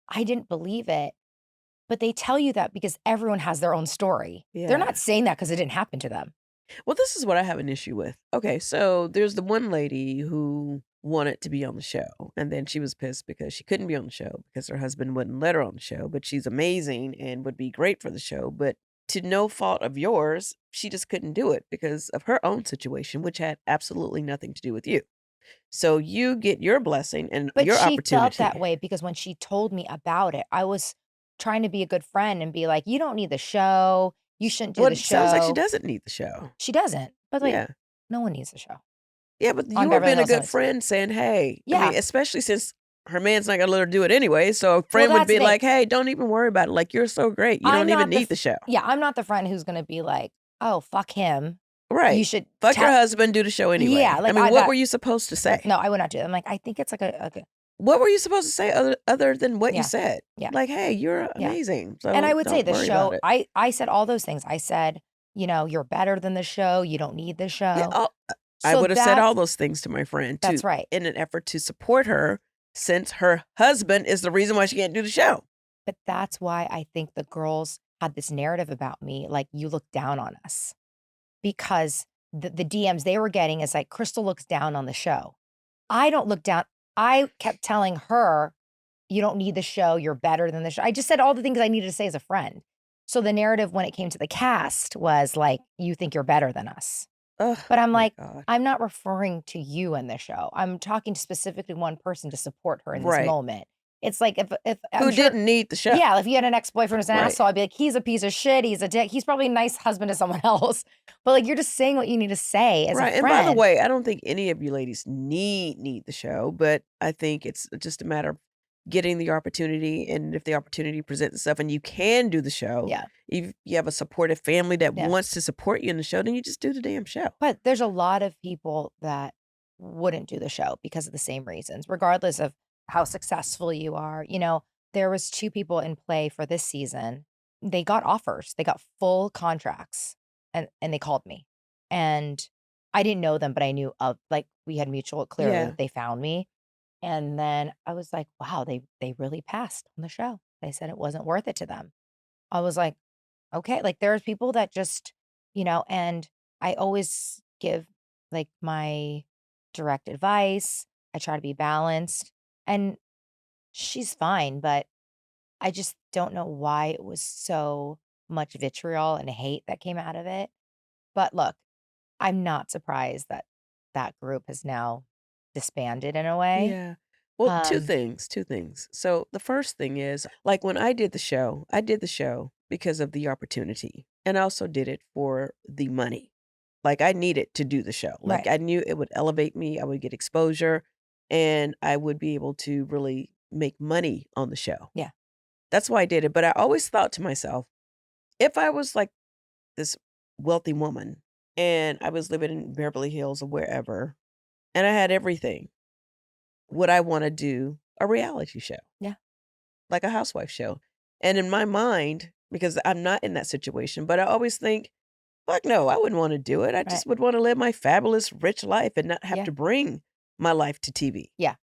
I didn't believe it. But they tell you that because everyone has their own story. They're Yeah. not saying that because it didn't happen to them. Well, this is what I have an issue with. Okay, so there's the one lady who wanted to be on the show, and then she was pissed because she couldn't be on the show because her husband wouldn't let her on the show, but she's amazing and would be great for the show. But to no fault of yours, she just couldn't do it because of her own situation, which had absolutely nothing to do with you. So you get your blessing and But your she opportunity. felt that way because when she told me about it, I was trying to be a good friend and be like, you don't need the show. You shouldn't do Well, the it sounds like she show. doesn't need the show. She doesn't. But like, Yeah. no one needs the show. Yeah, but On you were Beverly being a Hills good Nights. friend saying, hey, I Yeah. mean, especially since her man's not gonna let her do it anyway. So a friend would that's the be thing. like, hey, don't even worry about it. Like, you're so great. You I'm don't even not the need the show. Yeah, I'm not the friend who's going to be like, oh, fuck him. Right. You should Fuck your tell. husband, do the show anyway. Yeah, I like, mean, what were you supposed to say? No, I would not do that. I'm like, I think it's like a What were you supposed to say other than what Yeah. you said? Yeah. Like, hey, you're Yeah. amazing. So and I would say don't the worry show, about it. I said all those things. I said, you're better than the show. You don't need the show. Yeah, I So would have said all that's- those things to my friend That's too, right. in an effort to support her, since her husband is the reason why she can't do the show. But that's why I think the girls had this narrative about me, like, you look down on us. Because the DMs they were getting is like, Crystal looks down on the show. I don't look down. I kept telling her, you don't need the show, you're better than the show. I just said all the things I needed to say as a friend. So the narrative when it came to the cast was like, you think you're better than us. Oh But I'm my like, God. I'm not referring to you in the show. I'm talking to specifically one person to support her in this Right. moment. It's like if Who I'm sure, didn't need the show? yeah, if you had an ex-boyfriend who's an Right. asshole, I'd be like, he's a piece of shit, he's a dick, he's probably a nice husband to someone else. But like, you're just saying what you need to say as a Right. And by the friend. way, I don't think any of you ladies need the show, but I think it's just a matter of getting the opportunity. And if the opportunity presents itself and you can do the show, Yeah, if you have a supportive family that yeah. wants to support you in the show, then you just do the damn show. But there's a lot of people that wouldn't do the show because of the same reasons, regardless of how successful you are. There was 2 people in play for this season. They got offers. They got full contracts and they called me. And I didn't know them, but I knew of like we had mutual clearly Yeah. that they found me. And then I was like, wow, they really passed on the show. They said it wasn't worth it to them. I was like, okay, like there's people that just, and I always give like my direct advice. I try to be balanced and she's fine, but I just don't know why it was so much vitriol and hate that came out of it. But look, I'm not surprised that that group has now disbanded in a way. Yeah. Well, Um, two things. So the first thing is like when I did the show because of the opportunity and I also did it for the money. Like I needed to do the show. Like right. I knew it would elevate me, I would get exposure, and I would be able to really make money on the show. Yeah. That's why I did it. But I always thought to myself, if I was like this wealthy woman and I was living in Beverly Hills or wherever and I had everything, would I want to do a reality show, Yeah. like a housewife show? And in my mind, because I'm not in that situation, but I always think, fuck no, I wouldn't want to do it. I Right. just would want to live my fabulous, rich life and not have Yeah. to bring my life to TV. Yeah.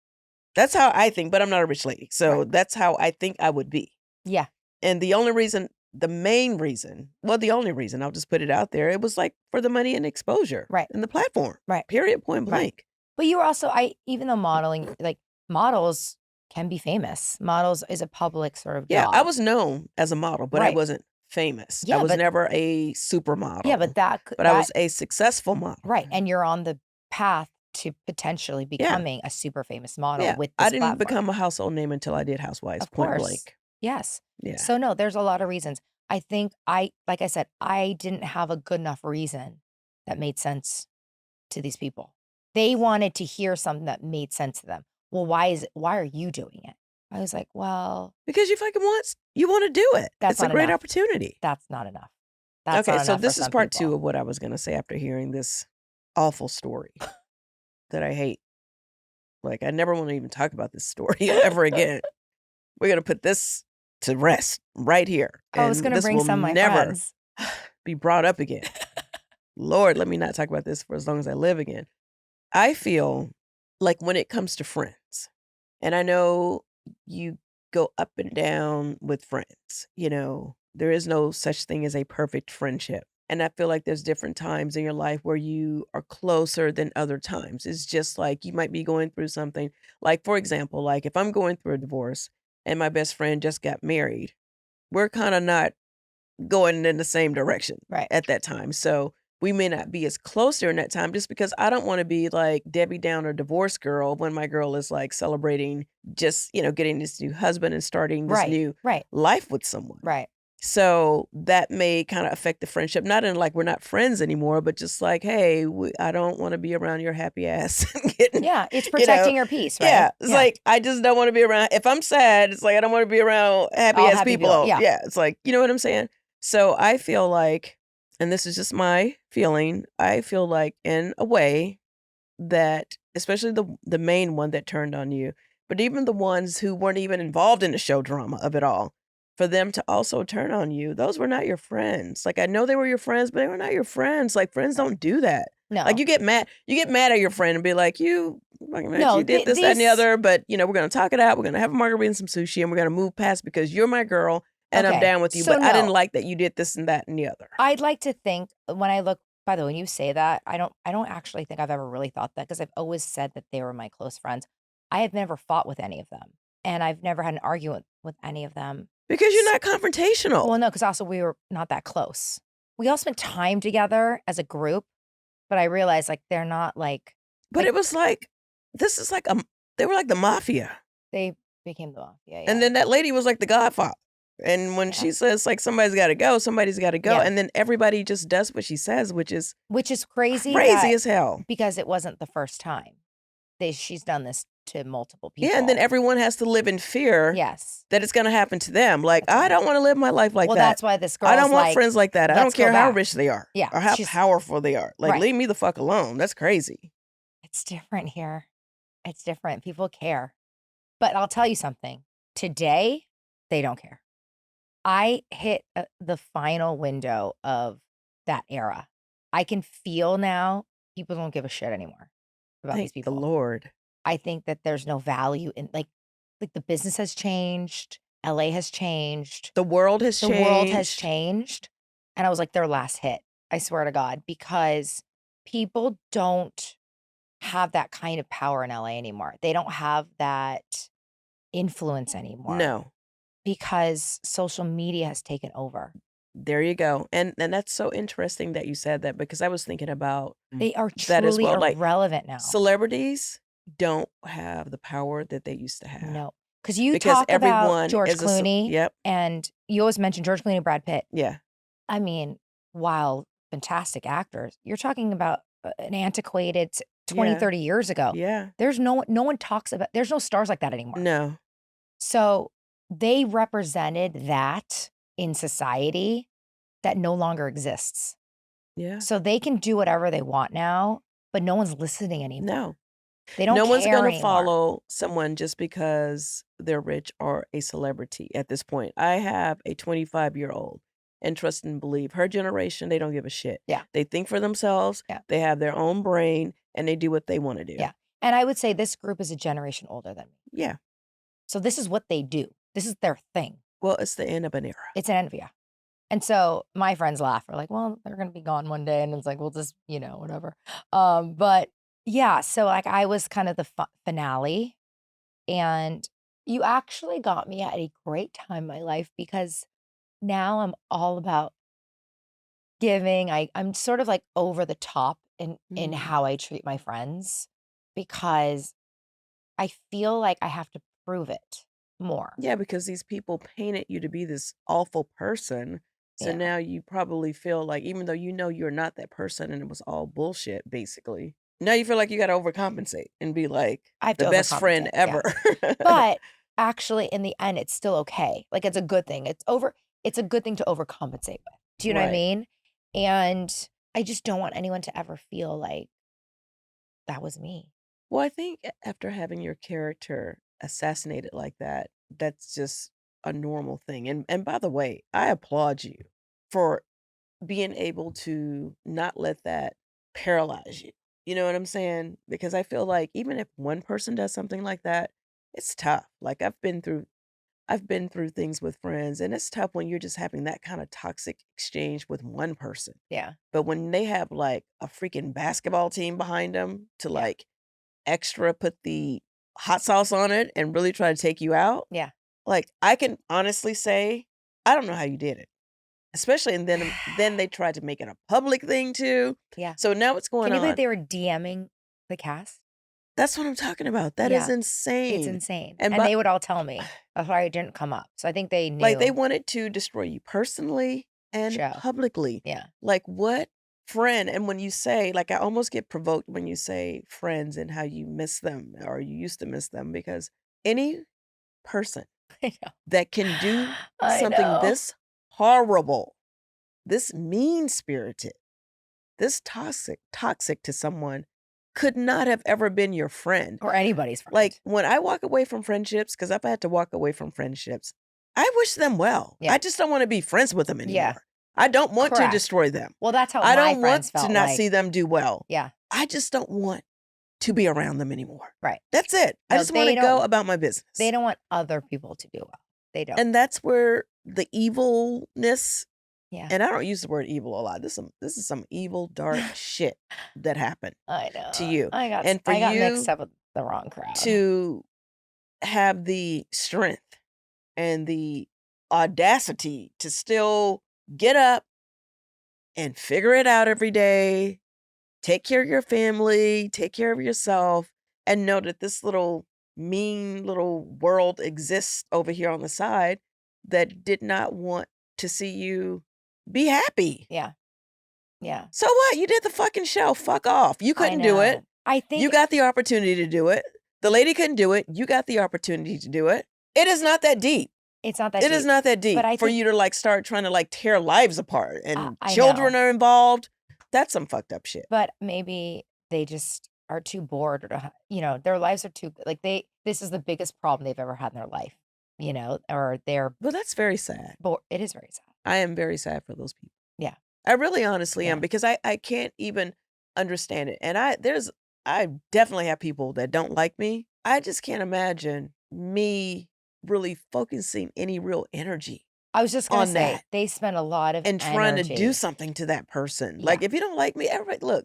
That's how I think, but I'm not a rich lady. So Right. that's how I think I would be. Yeah. And the only reason, I'll just put it out there, it was like for the money and exposure Right. and the platform, Right. period, point Right. blank. But you were also even though modeling, like models can be famous. Models is a public sort of Yeah, I job. was known as a model, but I Right. wasn't famous. I Yeah, was but never a yeah, supermodel, but but I was a successful model. right. And you're on the path to potentially Yeah, becoming a super famous model yeah. with I this didn't platform. become a household name until I did Housewives, Of point course. blank. Yes. Yeah. So no, there's a lot of reasons. I think like I said, I didn't have a good enough reason that made sense to these people. They wanted to hear something that made sense to them. Well, why are you doing it? I was like, well, Because you want to do it. that's It's a not great enough. opportunity. That's not enough. That's Okay, not so enough for this is some part 2 people. of what I was going to say after hearing this awful story that I hate. Like, I never want to even talk about this story ever again. We're going to put this to rest right here. I was And gonna this bring will some of my never friends. be brought up again. Lord, let me not talk about this for as long as I live again. I feel like when it comes to friends, and I know you go up and down with friends, there is no such thing as a perfect friendship. And I feel like there's different times in your life where you are closer than other times. It's just like you might be going through something. Like, for example, like if I'm going through a divorce and my best friend just got married, we're kind of not going in the same direction Right. at that time. So we may not be as close during that time just because I don't want to be like Debbie Downer divorce girl when my girl is like celebrating just, getting this new husband and starting this Right. new Right. life with someone. Right. So that may kind of affect the friendship, not in like we're not friends anymore, but just like, hey, I don't want to be around your happy ass getting, Yeah. It's you know, protecting your peace, right? yeah, it's like I just don't want to be around. If I'm sad, it's like I don't want to be around happy All ass happy people. people. Yeah. Yeah, it's like you know what I'm saying. So I feel like, and this is just my feeling, I feel like in a way that, especially the main one that turned on you, but even the ones who weren't even involved in the show drama of it all, for them to also turn on you, those were not your friends. Like I know they were your friends, but they were not your friends. Like friends don't do that. No. Like you get mad at your friend and be like, you fucking bitch, No, you did this, that, and the these other, but we're gonna talk it out. We're gonna have a margarita and some sushi, and we're gonna move past because you're my girl and I'm Okay. down with you. So But I didn't no. like that you did this and that and the other. I'd like to think when I look, by the way, when you say that, I don't actually think I've ever really thought that because I've always said that they were my close friends. I have never fought with any of them. and I've never had an argument with any of them. Because you're not confrontational. Well, no, because also we were not that close. We all spent time together as a group, but I realized like they're not like But it was like, this is like they were like the mafia. they became the mafia. Yeah. And then that lady was like the godfather. And when Yeah. she says like somebody's got to go, somebody's got to go. Yeah. And then everybody just does what she says, which is crazy as hell. because it wasn't the first time. She's done this to multiple people. Yeah, and then everyone has to live in fear yes. that it's going to happen to them. Like, That's I right. don't want to live my life like Well, that. that's why this girl I don't want like, friends like that. I don't "Let's go care how back." rich they are Yeah, or how she's- powerful they are. Like, Right. leave me the fuck alone. That's crazy. It's different here. It's different. People care. But I'll tell you something. Today, they don't care. I hit the final window of that era. I can feel now people don't give a shit anymore about these Thank the people. Lord. I think that there's no value in like the business has changed. LA has changed. The world has The changed. world has changed. And I was like, their last hit. I swear to God, because people don't have that kind of power in LA anymore. They don't have that influence anymore. No. Because social media has taken over. There you go. And that's so interesting that you said that, because I was thinking about They are that as truly well. Like, irrelevant now. celebrities don't have the power that they used to have. No. Because you Because talk about everyone George is Clooney, yep. and you always mention George Clooney and Brad Pitt. Yeah. I mean, while fantastic actors, you're talking about an antiquated 20, Yeah. 30 years ago. Yeah. There's no one talks about, there's no stars like that anymore. No. So they represented that in society that no longer exists. Yeah. So they can do whatever they want now, but no one's listening anymore. No. They don't No one's care going to anymore. follow someone just because they're rich or a celebrity at this point. I have a 25-year-old, and trust and believe, her generation, they don't give a shit. Yeah. They think for themselves. Yeah. They have their own brain, and they do what they want to do. Yeah. And I would say this group is a generation older than me. Yeah. So this is what they do. This is their thing. Well, it's the end of an era. It's an envy. And so my friends laugh. We're like, well, they're going to be gone one day. And it's like, we'll just, whatever. But yeah, so like I was kind of the finale. And you actually got me at a great time in my life, because now I'm all about giving. I'm sort of like over the top in how I treat my friends, because I feel like I have to prove it more. Yeah, because these people painted you to be this awful person. So Yeah. now you probably feel like, even though you know you're not that person and it was all bullshit, basically, now you feel like you got to overcompensate and be like I have the to best friend overcompensate, ever. But actually, in the end, it's still okay. Like it's a good thing. It's a good thing to overcompensate with. Do you know what I Right. mean? And I just don't want anyone to ever feel like that was me. Well, I think after having your character assassinated like that, that's just a normal thing. And by the way, I applaud you for being able to not let that paralyze you. You know what I'm saying? Because I feel like even if one person does something like that, it's tough. Like I've been through things with friends, and it's tough when you're just having that kind of toxic exchange with one person. Yeah. But when they have like a freaking basketball team behind them to Yeah. like extra put the hot sauce on it and really try to take you out. Yeah. Like I can honestly say, I don't know how you did it. Especially, and then they tried to make it a public thing too. Yeah. So now what's going Can you believe on? they were DMing the cast? That's what I'm talking about. That is Yeah. insane. It's insane. And And they would all tell me. That's why it didn't come up. So I think they knew. like they wanted to destroy you personally and Show. publicly. Yeah. Like what friend? And when you say, like, I almost get provoked when you say friends and how you miss them or you used to miss them, because any person I know. that can do I something know. this horrible, this mean-spirited, this toxic to someone could not have ever been your friend. Or anybody's friend. Like when I walk away from friendships, because I've had to walk away from friendships, I wish them well. Yeah. I just don't want to be friends with them anymore. Yeah. I don't want Correct. to destroy them. Well, that's how I my don't want friends to felt not like. see them do well. Yeah. I just don't want to be around them anymore. Right. That's it. I No, just want they to go don't- about my business. They don't want other people to do well. They don't. And that's where the evilness, Yeah. and I don't use the word evil a lot. This is some evil, dark shit that happened I know. to you. I got And for I got you mixed up with the wrong crowd. to have the strength and the audacity to still get up and figure it out every day, take care of your family, take care of yourself, and know that this little mean little world exists over here on the side that did not want to see you be happy. Yeah. Yeah. So what? You did the fucking show. Fuck off. You I couldn't do it. know. I You think got the opportunity to do it. The lady couldn't do it. You got the opportunity to do it. It is not that deep. it's not that It is deep. not that deep But I for think you to like start trying to like tear lives apart and I children know. are involved. That's some fucked up shit. But maybe they just are too bored or their lives are too like this is the biggest problem they've ever had in their life, or they're Well, that's very sad. bored. It is very sad. I am very sad for those people. Yeah. I really honestly am Yeah. because I can't even understand it. And I definitely have people that don't like me. I just can't imagine me really focusing any real energy I was just gonna on say that they spend a lot of and trying to do energy. something to that person. Yeah. Like if you don't like me, everybody's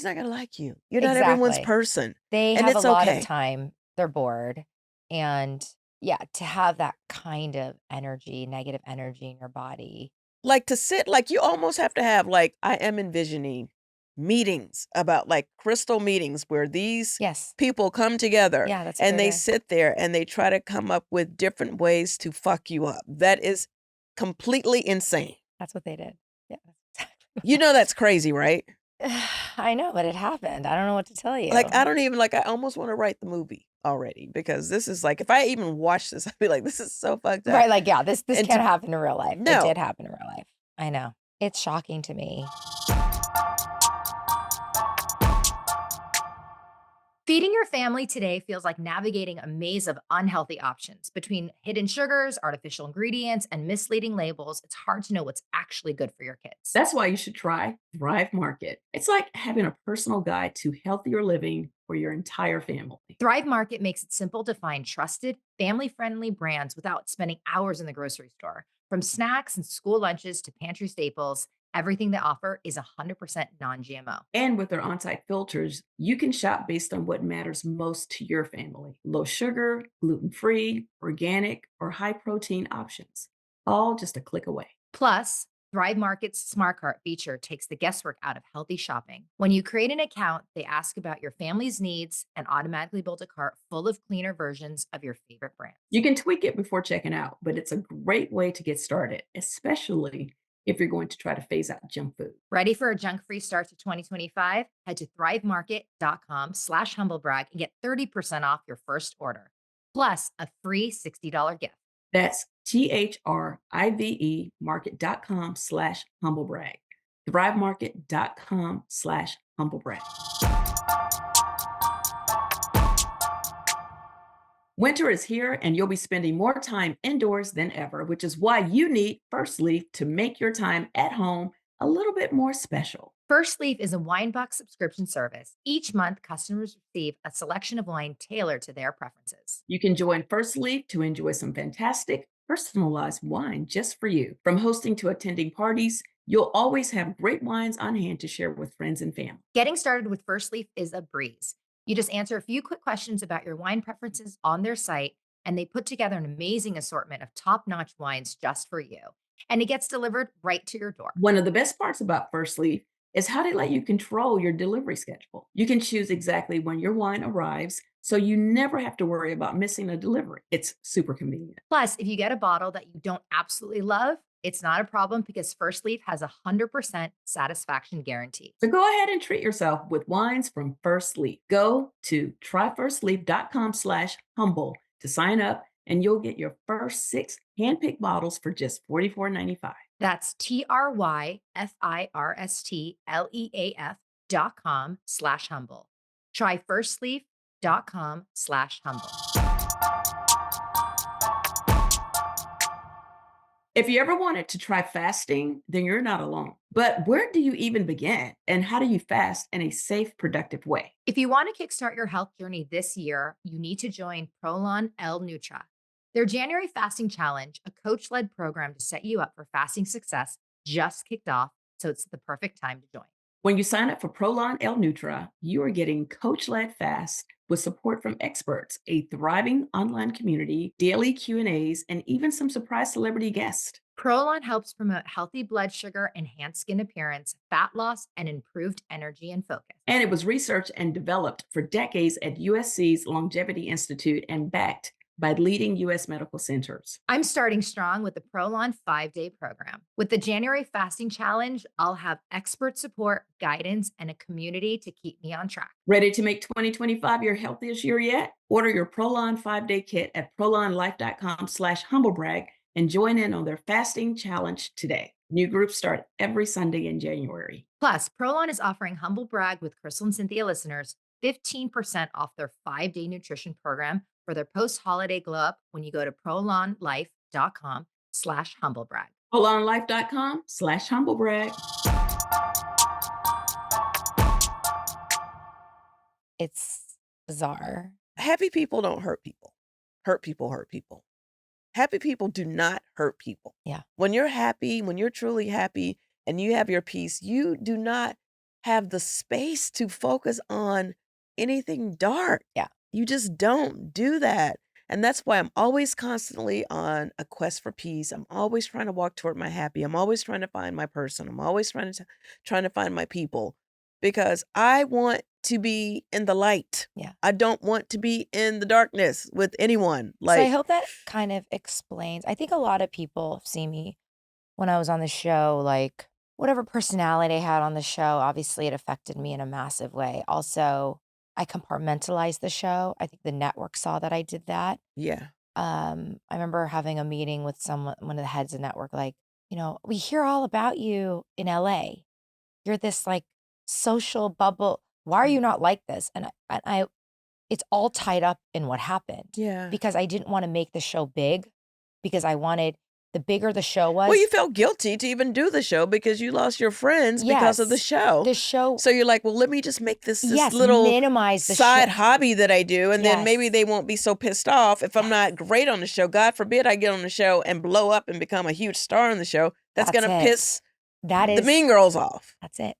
not gonna like you. You're not everyone's Exactly. person. They And have a it's lot okay. of time. They're bored. And yeah, to have that kind of energy, negative energy in your body. Like to sit, like you almost have to have like I am envisioning meetings about like crystal meetings where these Yes. people come together Yeah, that's a and great they idea. sit there and they try to come up with different ways to fuck you up. That is completely insane. That's what they did. Yeah. That's You know that's crazy, right? I know, but it happened. I don't know what to tell you. Like I don't even like I almost want to write the movie already because this is like if I even watch this, I'd be like, this is so fucked up. Right, like, yeah, this And can't happen in real life. It No. did happen in real life. I know. It's shocking to me. Feeding your family today feels like navigating a maze of unhealthy options. Between hidden sugars, artificial ingredients, and misleading labels, it's hard to know what's actually good for your kids. That's why you should try Thrive Market. It's like having a personal guide to healthier living for your entire family. Thrive Market makes it simple to find trusted, family friendly brands without spending hours in the grocery store. From snacks and school lunches to pantry staples, everything they offer is 100% non GMO. And with their on site filters, you can shop based on what matters most to your family: low sugar, gluten free, organic, or high protein options. All just a click away. Plus, Thrive Market's Smart Cart feature takes the guesswork out of healthy shopping. When you create an account, they ask about your family's needs and automatically build a cart full of cleaner versions of your favorite brands. You can tweak it before checking out, but it's a great way to get started, especially if you're going to try to phase out junk food. Ready for a junk-free start to 2025? Head to thrivemarket.com/humblebrag and get 30% off your first order, plus a free $60 gift. That's THRIVE market.com/humblebrag. ThriveMarket.com/humblebrag. Winter is here and you'll be spending more time indoors than ever, which is why you need First Leaf to make your time at home a little bit more special. First Leaf is a wine box subscription service. Each month, customers receive a selection of wine tailored to their preferences. You can join First Leaf to enjoy some fantastic personalized wine just for you. From hosting to attending parties, you'll always have great wines on hand to share with friends and family. Getting started with First Leaf is a breeze. You just answer a few quick questions about your wine preferences on their site, and they put together an amazing assortment of top-notch wines just for you. And it gets delivered right to your door. One of the best parts about First Leaf is how they let you control your delivery schedule. You can choose exactly when your wine arrives, so you never have to worry about missing a delivery. It's super convenient. Plus, if you get a bottle that you don't absolutely love, it's not a problem because First Leaf has a 100% satisfaction guarantee. So go ahead and treat yourself with wines from First Leaf. Go to tryfirstleaf.com/humble to sign up, and you'll get your first 6 handpicked bottles for just $44.95. That's tryfirstleaf.com/humble. Try firstleaf.com/humble. If you ever wanted to try fasting, then you're not alone. But where do you even begin? And how do you fast in a safe, productive way? If you want to kickstart your health journey this year, you need to join Prolon El Nutra. Their January Fasting Challenge, a coach-led program to set you up for fasting success, just kicked off, so it's the perfect time to join. When you sign up for Prolon El Nutra, you are getting coach-led fast with support from experts, a thriving online community, daily Q&As, and even some surprise celebrity guests. Prolon helps promote healthy blood sugar, enhanced skin appearance, fat loss, and improved energy and focus. And it was researched and developed for decades at USC's Longevity Institute and backed by leading US medical centers. I'm starting strong with the Prolon 5-day program. With the January fasting challenge, I'll have expert support, guidance, and a community to keep me on track. Ready to make 2025 your healthiest year yet? Order your Prolon 5-day kit at prolonlife.com/humblebrag and join in on their fasting challenge today. New groups start every Sunday in January. Plus, Prolon is offering Humble Brag with Crystal and Cynthia listeners 15% off their 5-day nutrition program for their post-holiday glow up when you go to prolonlife.com/humblebrag. prolonlife.com/humblebrag. It's bizarre. Happy people don't hurt people. Hurt people hurt people. Happy people do not hurt people. Yeah. When you're happy, when you're truly happy and you have your peace, you do not have the space to focus on anything dark. Yeah. You just don't do that. And that's why I'm always constantly on a quest for peace. I'm always trying to walk toward my happy. I'm always trying to find my person. I'm always trying to find my people because I want to be in the light. Yeah. I don't want to be in the darkness with anyone. So I hope that kind of explains. I think a lot of people see me when I was on the show, like whatever personality I had on the show, obviously it affected me in a massive way. Also, I compartmentalized the show. I think the network saw that I did that. yeah. I remember having a meeting with one of the heads of network, like, we hear all about you in LA. You're this like social bubble. Why are you not like this? And I it's all tied up in what happened. Yeah. Because I didn't want to make the show big because I wanted the bigger the show was. Well, you felt guilty to even do the show because you lost your friends because of the Yes, show. the show. So you're like, well, let me just make this Yes, little minimize the side show. hobby that I do, and then maybe Yes. they won't be so pissed off if I'm not great on the show. God forbid I get on the show and blow up and become a huge star on the show. That's That's gonna it. piss That the is mean girls off. That's it.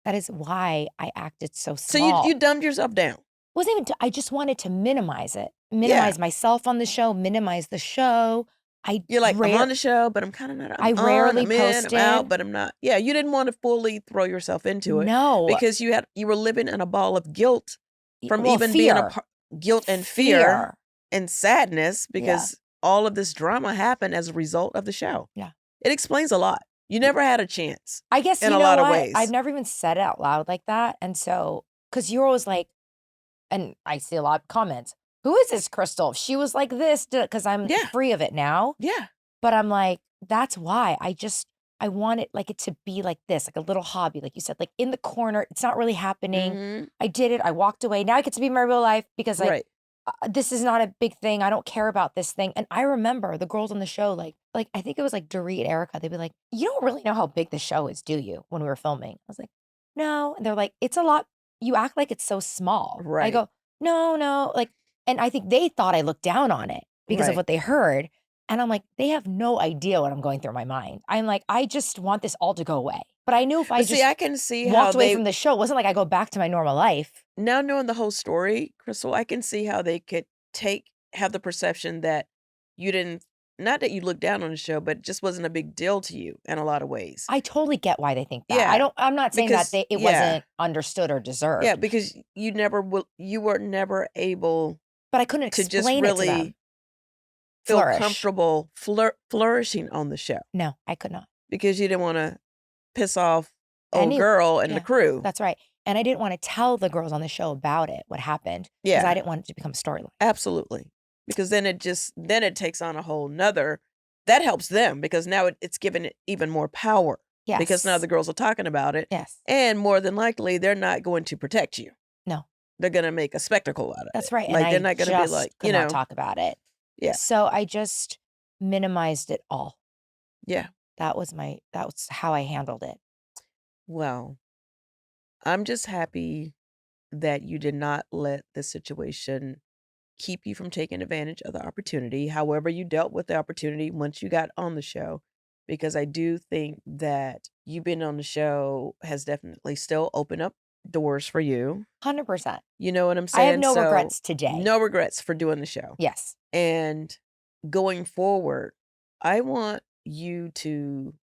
That is why I acted so So small. you dumbed yourself down. Wasn't even. I just wanted to minimize it, minimize myself on the show, minimize the show. You're like, I'm on the show, but I'm kind of not. I rarely I'm in, I'm posted. out, but I'm not. Yeah, you didn't want to fully throw yourself into it. No, Because you were living in a ball of guilt from well, even being fear. guilt and fear and sadness because all of this drama happened as a result of the show. Yeah. It explains a lot. You never had a chance. I guess in you a know lot what? of ways. I've never even said it out loud like that, and so because you're always like, and I see a lot of comments. Who is this Crystal? She was like this because I'm free of it now. Yeah. But I'm like, that's why I want it like it to be like this, like a little hobby, like you said, like in the corner. It's not really happening. Mhm. I did it. I walked away. Now I get to be my real life because like Right. this is not a big thing. I don't care about this thing. And I remember the girls on the show, like I think it was like Dorit and Erica. They'd be like, "You don't really know how big the show is, do you?" When we were filming, I was like, "No." And they're like, "It's a lot. You act like it's so small." I Right. go, "No." Like, and I think they thought I looked down on it because of Right. what they heard. And I'm like, they have no idea what I'm going through my mind. I'm like, I just want this all to go away. But I knew if I But just see, I can see how walked away from the show, it wasn't like I go back to my normal life. now knowing the whole story, Crystal, I can see how they could have the perception that you didn't, not that you looked down on the show, but it just wasn't a big deal to you in a lot of ways. I totally get why they think that. Yeah, I'm not saying because that it wasn't understood or deserved. yeah, because you were never able But I couldn't to just explain it to them. really feel Flourish. comfortable flourishing on the show No, I could not. because you didn't want to piss off old Any- girl and yeah, the crew. That's right. And I didn't want to tell the girls on the show about it, what happened. Because Yeah. I didn't want it to become a storyline. Absolutely. Because then it takes on a whole nother, that helps them because now it's given it even more power. Yes. Because now the girls are talking about it. Yes. And more than likely, they're not going to protect you. No. They're going to make a spectacle out of it. That's right. Like, and they're not going to be like, could not talk about it. Yeah. So I just minimized it all. Yeah. That was how I handled it. Well, I'm just happy that you did not let the situation keep you from taking advantage of the opportunity. However, you dealt with the opportunity once you got on the show. because I do think that you being on the show has definitely still opened up doors for you. 100%. You know what I'm I have saying? no So regrets today. no regrets for doing the show. Yes. And going forward, I want you to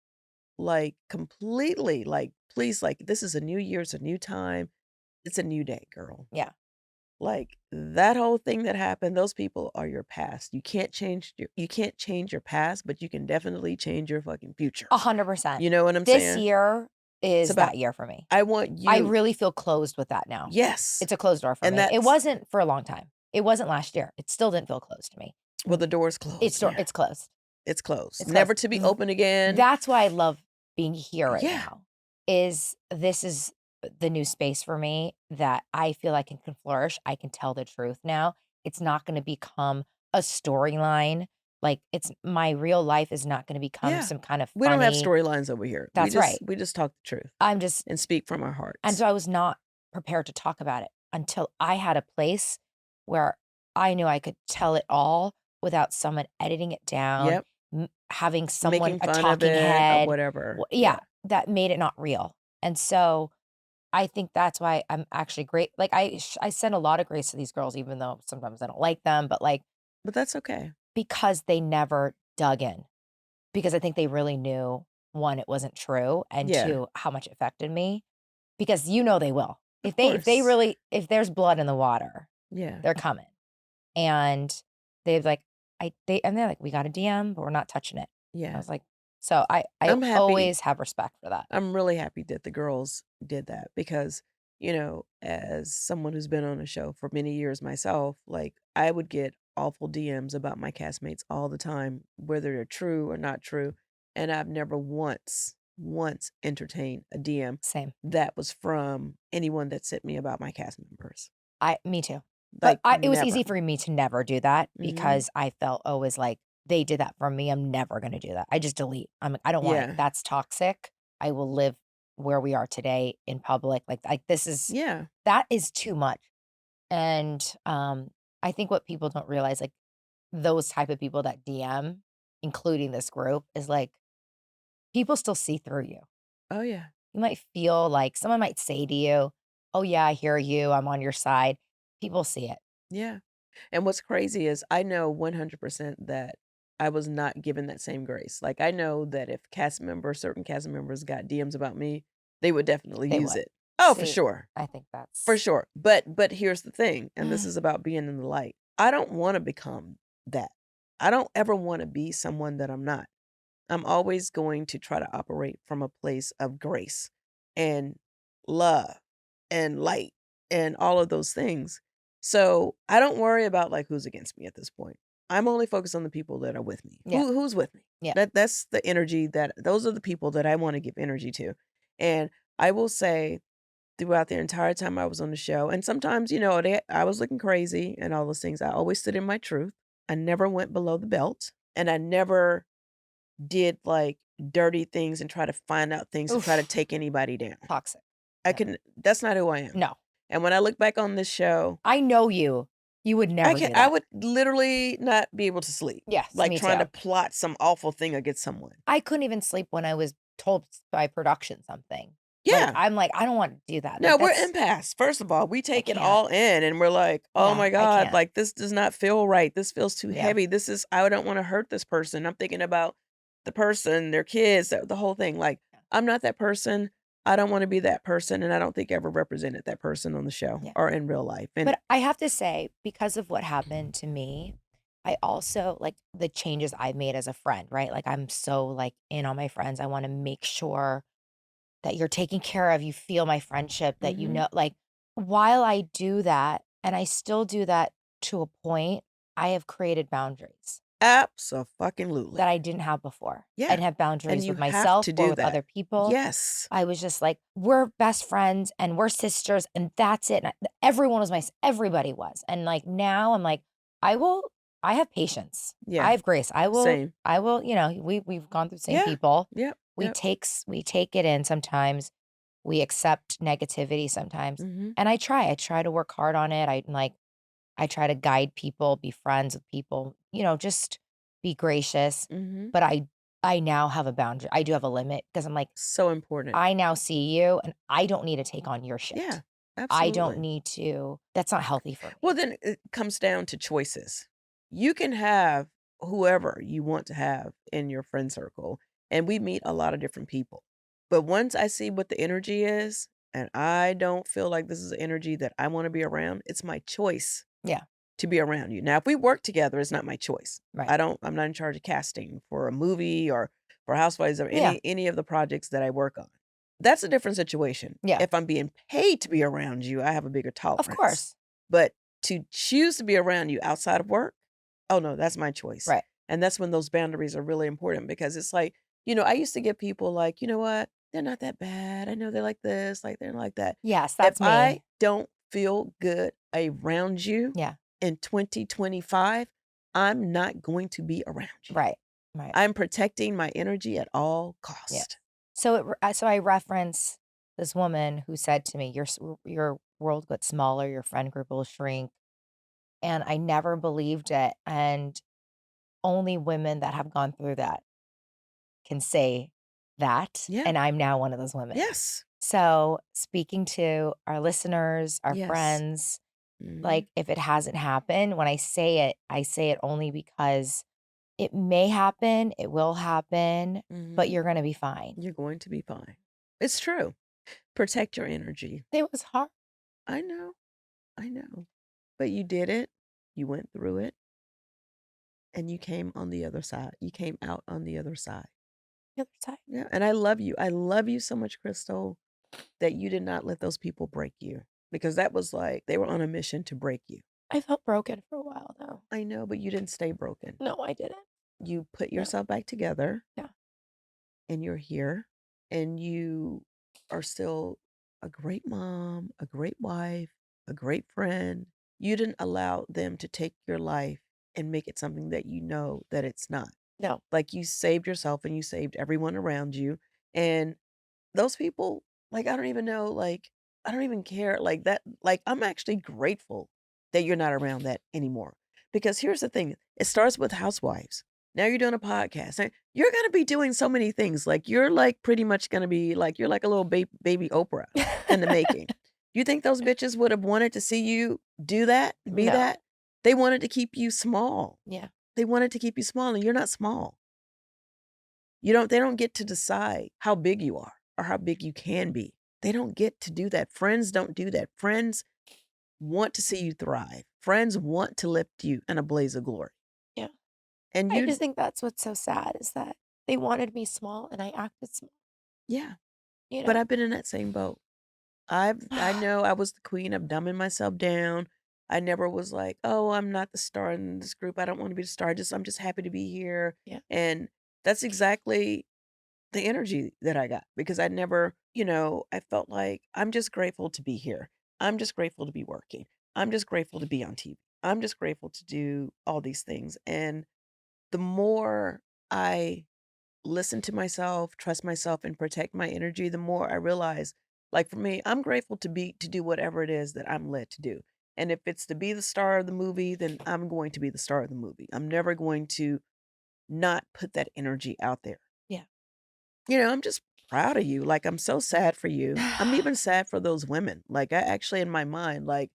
like completely like please like this is a new year, it's a new time. It's a new day, girl. Yeah. Like that whole thing that happened, those people are your past. You can't change your past, but you can definitely change your fucking future. 100%. You know what I'm This saying? year It's is about that year for me. I want I you really feel closed with that now. Yes. It's a closed door for And me. It that's wasn't for a long time. It wasn't last year. It still didn't feel closed to me. well, the door's closed. It's Yeah. it's closed. It's closed. It's Never closed. to be open again. That's why I love being here right Yeah. now. This is the new space for me that I feel I can flourish. I can tell the truth now. It's not going to become a storyline. Like it's my real life is not going to become Yeah. some kind of We don't have funny. storylines over here. That's right. We just talk the truth I'm just and speak from our and hearts. so I was not prepared to talk about it until I had a place where I knew I could tell it all without someone editing it down, Yep. having someone, Making a fun of talking it or head. whatever. Yeah, that made it not real. And so I think that's why I'm actually great. Like I send a lot of grace to these girls, even though sometimes I don't like them, but like But that's okay. because they never dug in. Because I think they really knew, one, it wasn't true, and Yeah. two, how much it affected me. Because you know they will. Of If they course. really if there's blood in the water, Yeah. they're coming. And they've like and they're like, we got a DM, but we're not touching it. I Yeah. was like, so I I'm happy. always have respect for that. I'm really happy that the girls did that because, you know, as someone who's been on a show for many years myself, like I would get awful DMs about my castmates all the time, whether they're true or not true. And I've never once entertained a DM Same. that was from anyone that sent me about my cast members. Me too. Like But it was easy never. for me to never do that Mhm. because I felt always like they did that for me. I'm never going to do that. I just delete. I'm like, I don't want Yeah. it. That's toxic. I will live where we are today in public. Like this is Yeah. that is too much. And I think what people don't realize, like those type of people that DM, including this group, is like people still see through you. Oh yeah. You might feel like someone might say to you, "Oh yeah, I hear you. I'm on your side." People see it. Yeah. And what's crazy is I know 100% that I was not given that same grace. Like I know that if certain cast members got DMs about me, they would definitely They use would. it. Oh, for See, sure. I think For that's sure. But here's the thing, and this is about being in the light. I don't want to become that. I don't ever want to be someone that I'm not. I'm always going to try to operate from a place of grace and love and light and all of those things. So I don't worry about like who's against me at this point. I'm only focused on the people that are with me. Yeah. Who's with me? Yeah. That's the energy those are the people that I want to give energy to. And I will say throughout the entire time I was on the show, and sometimes, you know, I was looking crazy and all those things. I always stood in my truth. I never went below the belt, and I never did like dirty things and try to find out things to try to Oof. take anybody down. Toxic. That's not who I am. No. And when I look back on this show, I know you. You would never do I that. would literally not be able to sleep. Yes, Like me trying too. to plot some awful thing against someone. I couldn't even sleep when I was told by production something. Yeah. Like, I'm like, I don't want to do that. No, Like, we're that's empaths. First of all, we take it can't. all in and we're like, oh Yeah, my I God, can't. like this does not feel right. This feels too Yeah. heavy. I don't want to hurt this person. I'm thinking about the person, their kids, the whole thing. Like, I'm not that person. I don't want to be that person. And I don't think I ever represented that person on the show Yeah. or in real life. And But I have to say, because of what happened to me, I also like the changes I've made as a friend, right? Like I'm so like in on my friends. I want to make sure that you're taken care of. You feel my friendship, that you Mhm. know, like while I do that, and I still do that to a point, I have created boundaries Abso-fucking-lutely. that I didn't have before. I Yeah. didn't have And boundaries you with have myself to or do with that. other people. Yes. I was just like, we're best friends and we're sisters and that's it. And everyone was everybody was. And like now I'm like, I have patience. Yeah. I have grace. Same. You know, we've gone through the same Yeah. people. Yep. We Yep. take it in sometimes. We accept negativity sometimes. Mhm. And I try to work hard on it. I try to guide people, be friends with people, you know, just be gracious. Mhm. But I I now have a boundary. I do have a limit because I'm like, So important. I now see you and I don't need to take on your Yeah, shit. I don't absolutely. need to that's not healthy for Well, me. then it comes down to choices. You can have whoever you want to have in your friend circle, and we meet a lot of different people. But once I see what the energy is, and I don't feel like this is energy that I want to be around, it's my choice Yeah, to be around you. Now, if we work together, it's not my choice. right. I'm not in charge of casting for a movie or for Housewives or Yeah, any of the projects that I work on. That's a different situation. yeah, If I'm being paid to be around you, I have a bigger of tolerance. course. But to choose to be around you outside of work, oh no, that's my choice. Right. And that's when those boundaries are really important because it's like, I used to get people like, you know what? They're not that bad. I know they're like this, like they're like that. Yes, If that's I me. don't feel good around you Yeah, in 2025, I'm not going to be around you. right, right. I'm protecting my energy at all Yeah. cost. So I reference this woman who said to me, your world gets smaller, your friend group will shrink." And I never believed it, and only women that have gone through that can say that, Yeah. and I'm now one of those women. Yes. So, speaking to our listeners, our Yes. friends, Mhm. like, if it hasn't happened, when I say it only because it may happen, it will happen, but Mhm. you're gonna be fine. You're going to be fine. It's true. Protect your energy. It was hard. I know. I know. But you did it. You went through it and you came on the other side. You came out on the other side. The other side. Yeah. And I love you. I love you so much, Crystal, that you did not let those people break you because that was like they were on a mission to break you. I felt broken for a while, though. I know, but you didn't stay broken. No, I didn't. You put No. yourself back together Yeah. and you're here and you are still a great mom, a great wife, a great friend. You didn't allow them to take your life and make it something that you know that it's not. No. Like you saved yourself and you saved everyone around you. And those people, like, I don't even know, like, I don't even care. Like that, like, I'm actually grateful that you're not around that anymore. Because here's the thing, it starts with housewives. Now you're doing a podcast. And you're gonna be doing so many things. Like you're like pretty much gonna be like you're like a little baby Oprah in the making. You think those bitches would have wanted to see you do that, be No. that? They wanted to keep you small. Yeah. They wanted to keep you small, and you're not small. They don't get to decide how big you are or how big you can be. They don't get to do that. Friends don't do that. Friends want to see you thrive. Friends want to lift you in a blaze of glory. Yeah. And I you just think that's what's so sad is that they wanted me small and I acted small, yeah, you but know? I've been in that same boat. I know I was the queen of dumbing myself down. I never was like, "Oh, I'm not the star in this group. I don't want to be the star. I'm just happy to be here." Yeah. And that's exactly the energy that I got because I never, I felt like I'm just grateful to be here. I'm just grateful to be working. I'm just grateful to be on TV. I'm just grateful to do all these things. And the more I listen to myself, trust myself, and protect my energy, the more I realize, like for me, I'm grateful to do whatever it is that I'm led to do. And if it's to be the star of the movie, then I'm going to be the star of the movie. I'm never going to not put that energy out there. Yeah. I'm just proud of you. Like, I'm so sad for you. I'm even sad for those women. Like, I actually, in my mind, like,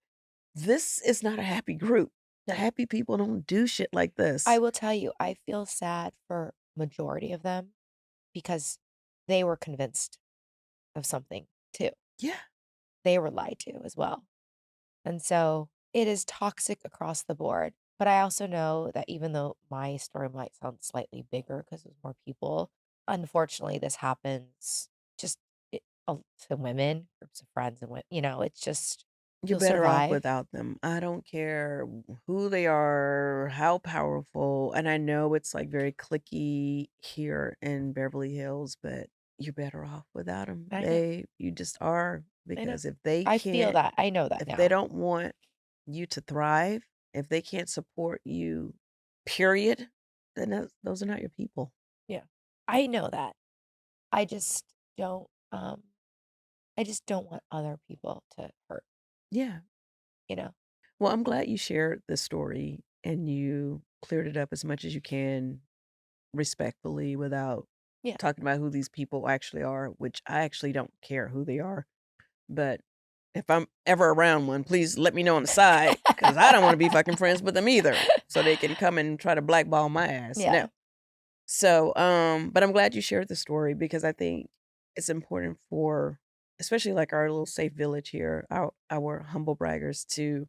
this is not a happy group. No. Happy people don't do shit like I this. will tell you, I feel sad for majority of them because they were convinced of something too. Yeah. They were lied to as well. And so it is toxic across the board. But I also know that even though my story might sound slightly bigger because there's more people, unfortunately, this happens just it, to women, groups of friends, and it's just You're you'll better off survive. without them. I don't care who they are, how powerful. And I know it's like very clicky here in Beverly Hills, but you're better off without them, I know. babe. You just are. I know. Because I feel that. I know that if they now. don't want you to thrive, if they can't support you, period, then those are not your people. Yeah. I know that. I just don't I just don't want other people to hurt, Yeah. you know? Well, I'm glad you shared the story and you cleared it up as much as you can respectfully without Yeah. talking about who these people actually are, which I actually don't care who they are. But if I'm ever around one, please let me know on the side because I don't want to be fucking friends with them either. So they can come and try to blackball my ass. Yeah. No. So, but I'm glad you shared the story because I think it's important for, especially like our little safe village here, our humble braggers to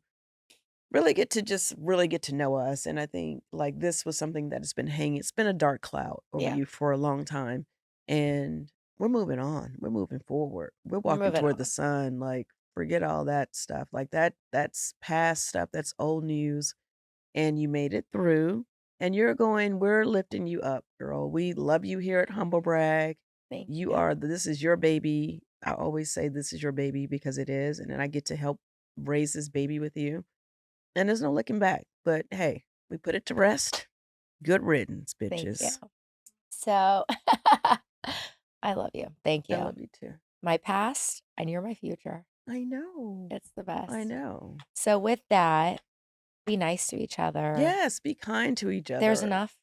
really get to know us. And I think like this was something that has been hanging. It's been a dark cloud over Yeah. you for a long time, and we're moving on. We're moving forward. We're We're walking moving toward the on. sun. Like forget all that stuff. Like that's past stuff. That's old news. And you made it through. And we're lifting you up, girl. We love you here at Humble Brag. Thank You you. are, this is your baby. I always say this is your baby because it is. And then I get to help raise this baby with you. And there's no looking back. But hey, we put it to rest. Good riddance, Thank you. bitches. So I love you. Thank I you. love you too. My past and you're my future. I know. It's the I best. know. So with that, be nice to each other. Yes, be kind to each other. There's enough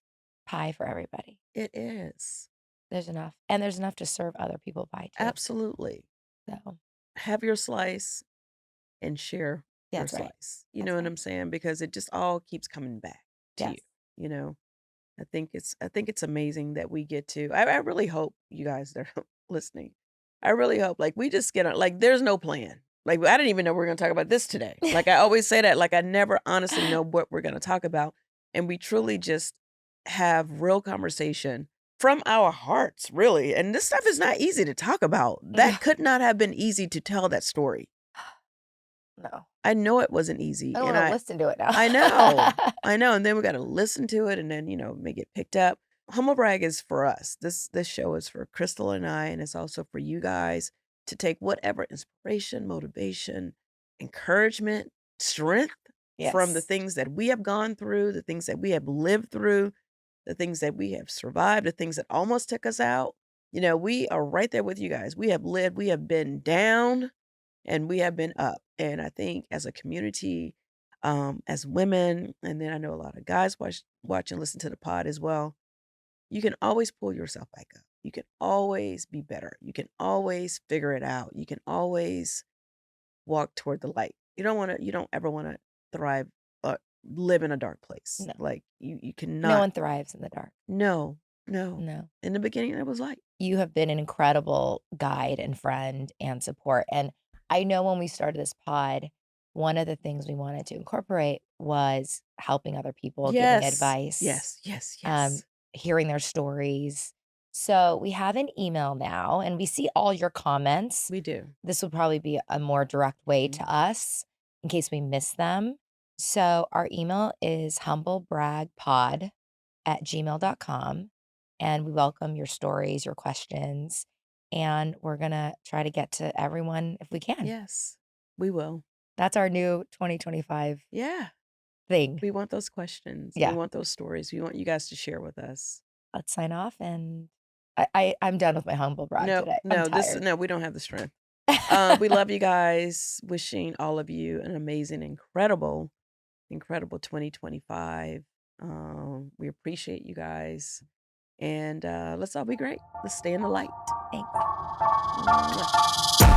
pie for everybody. It is. There's enough. And there's enough to serve other people pie too. Absolutely. So Have your slice and share your that's right. slice. You That's know what right. I'm saying? Because it just all keeps coming back to Yes. you know. I think it's amazing that we get to I really hope you guys that are listening. I really hope like we just get on like there's no plan. Like I didn't even know we are gonna talk about this today. Like I always say that, like I never honestly know what we're gonna talk about. And we truly just have real conversation from our hearts, really. And this stuff is not easy to talk about. That No. could not have been easy to tell that story. No. I know it wasn't easy. I don't And want to listen to it now. I know. I know. And then we got to listen to it and then, make it picked up. Humble brag is for us. This show is for Crystal and I, and it's also for you guys to take whatever inspiration, motivation, encouragement, strength from the Yes. things that we have gone through, the things that we have lived through, the things that we have survived, the things that almost took us out. We are right there with you guys. We have lived, we have been down, and we have been up. And I think as a community, as women, and then I know a lot of guys watch and listen to the pod as well. You can always pull yourself back up. You can always be better. You can always figure it out. You can always walk toward the light. You don't ever want to thrive, live in a dark place. No. Like you No cannot. one thrives in the dark. No. No. In the beginning, it was light. You have been an incredible guide and friend and support. And I know when we started this pod, one of the things we wanted to incorporate was helping other people, giving Yes. advice, Yes. hearing their stories. So we have an email now and we see all your comments. We do. This would probably be a more direct way to us in case we miss them. So our email is humblebragpod@gmail.com. And we welcome your stories, your questions. And we're going to try to get to everyone if we can. Yes, we will. That's our new 2025 Yeah. thing. We want those questions. Yeah. We want those stories. We want you guys to share with us. Let's sign off. And I'm done with my humble brag today. I'm tired. We don't have the strength. We love you guys. Wishing all of you an amazing, incredible 2025. We appreciate you guys. And let's all be great. Let's stay in the light. Thanks. Mwah.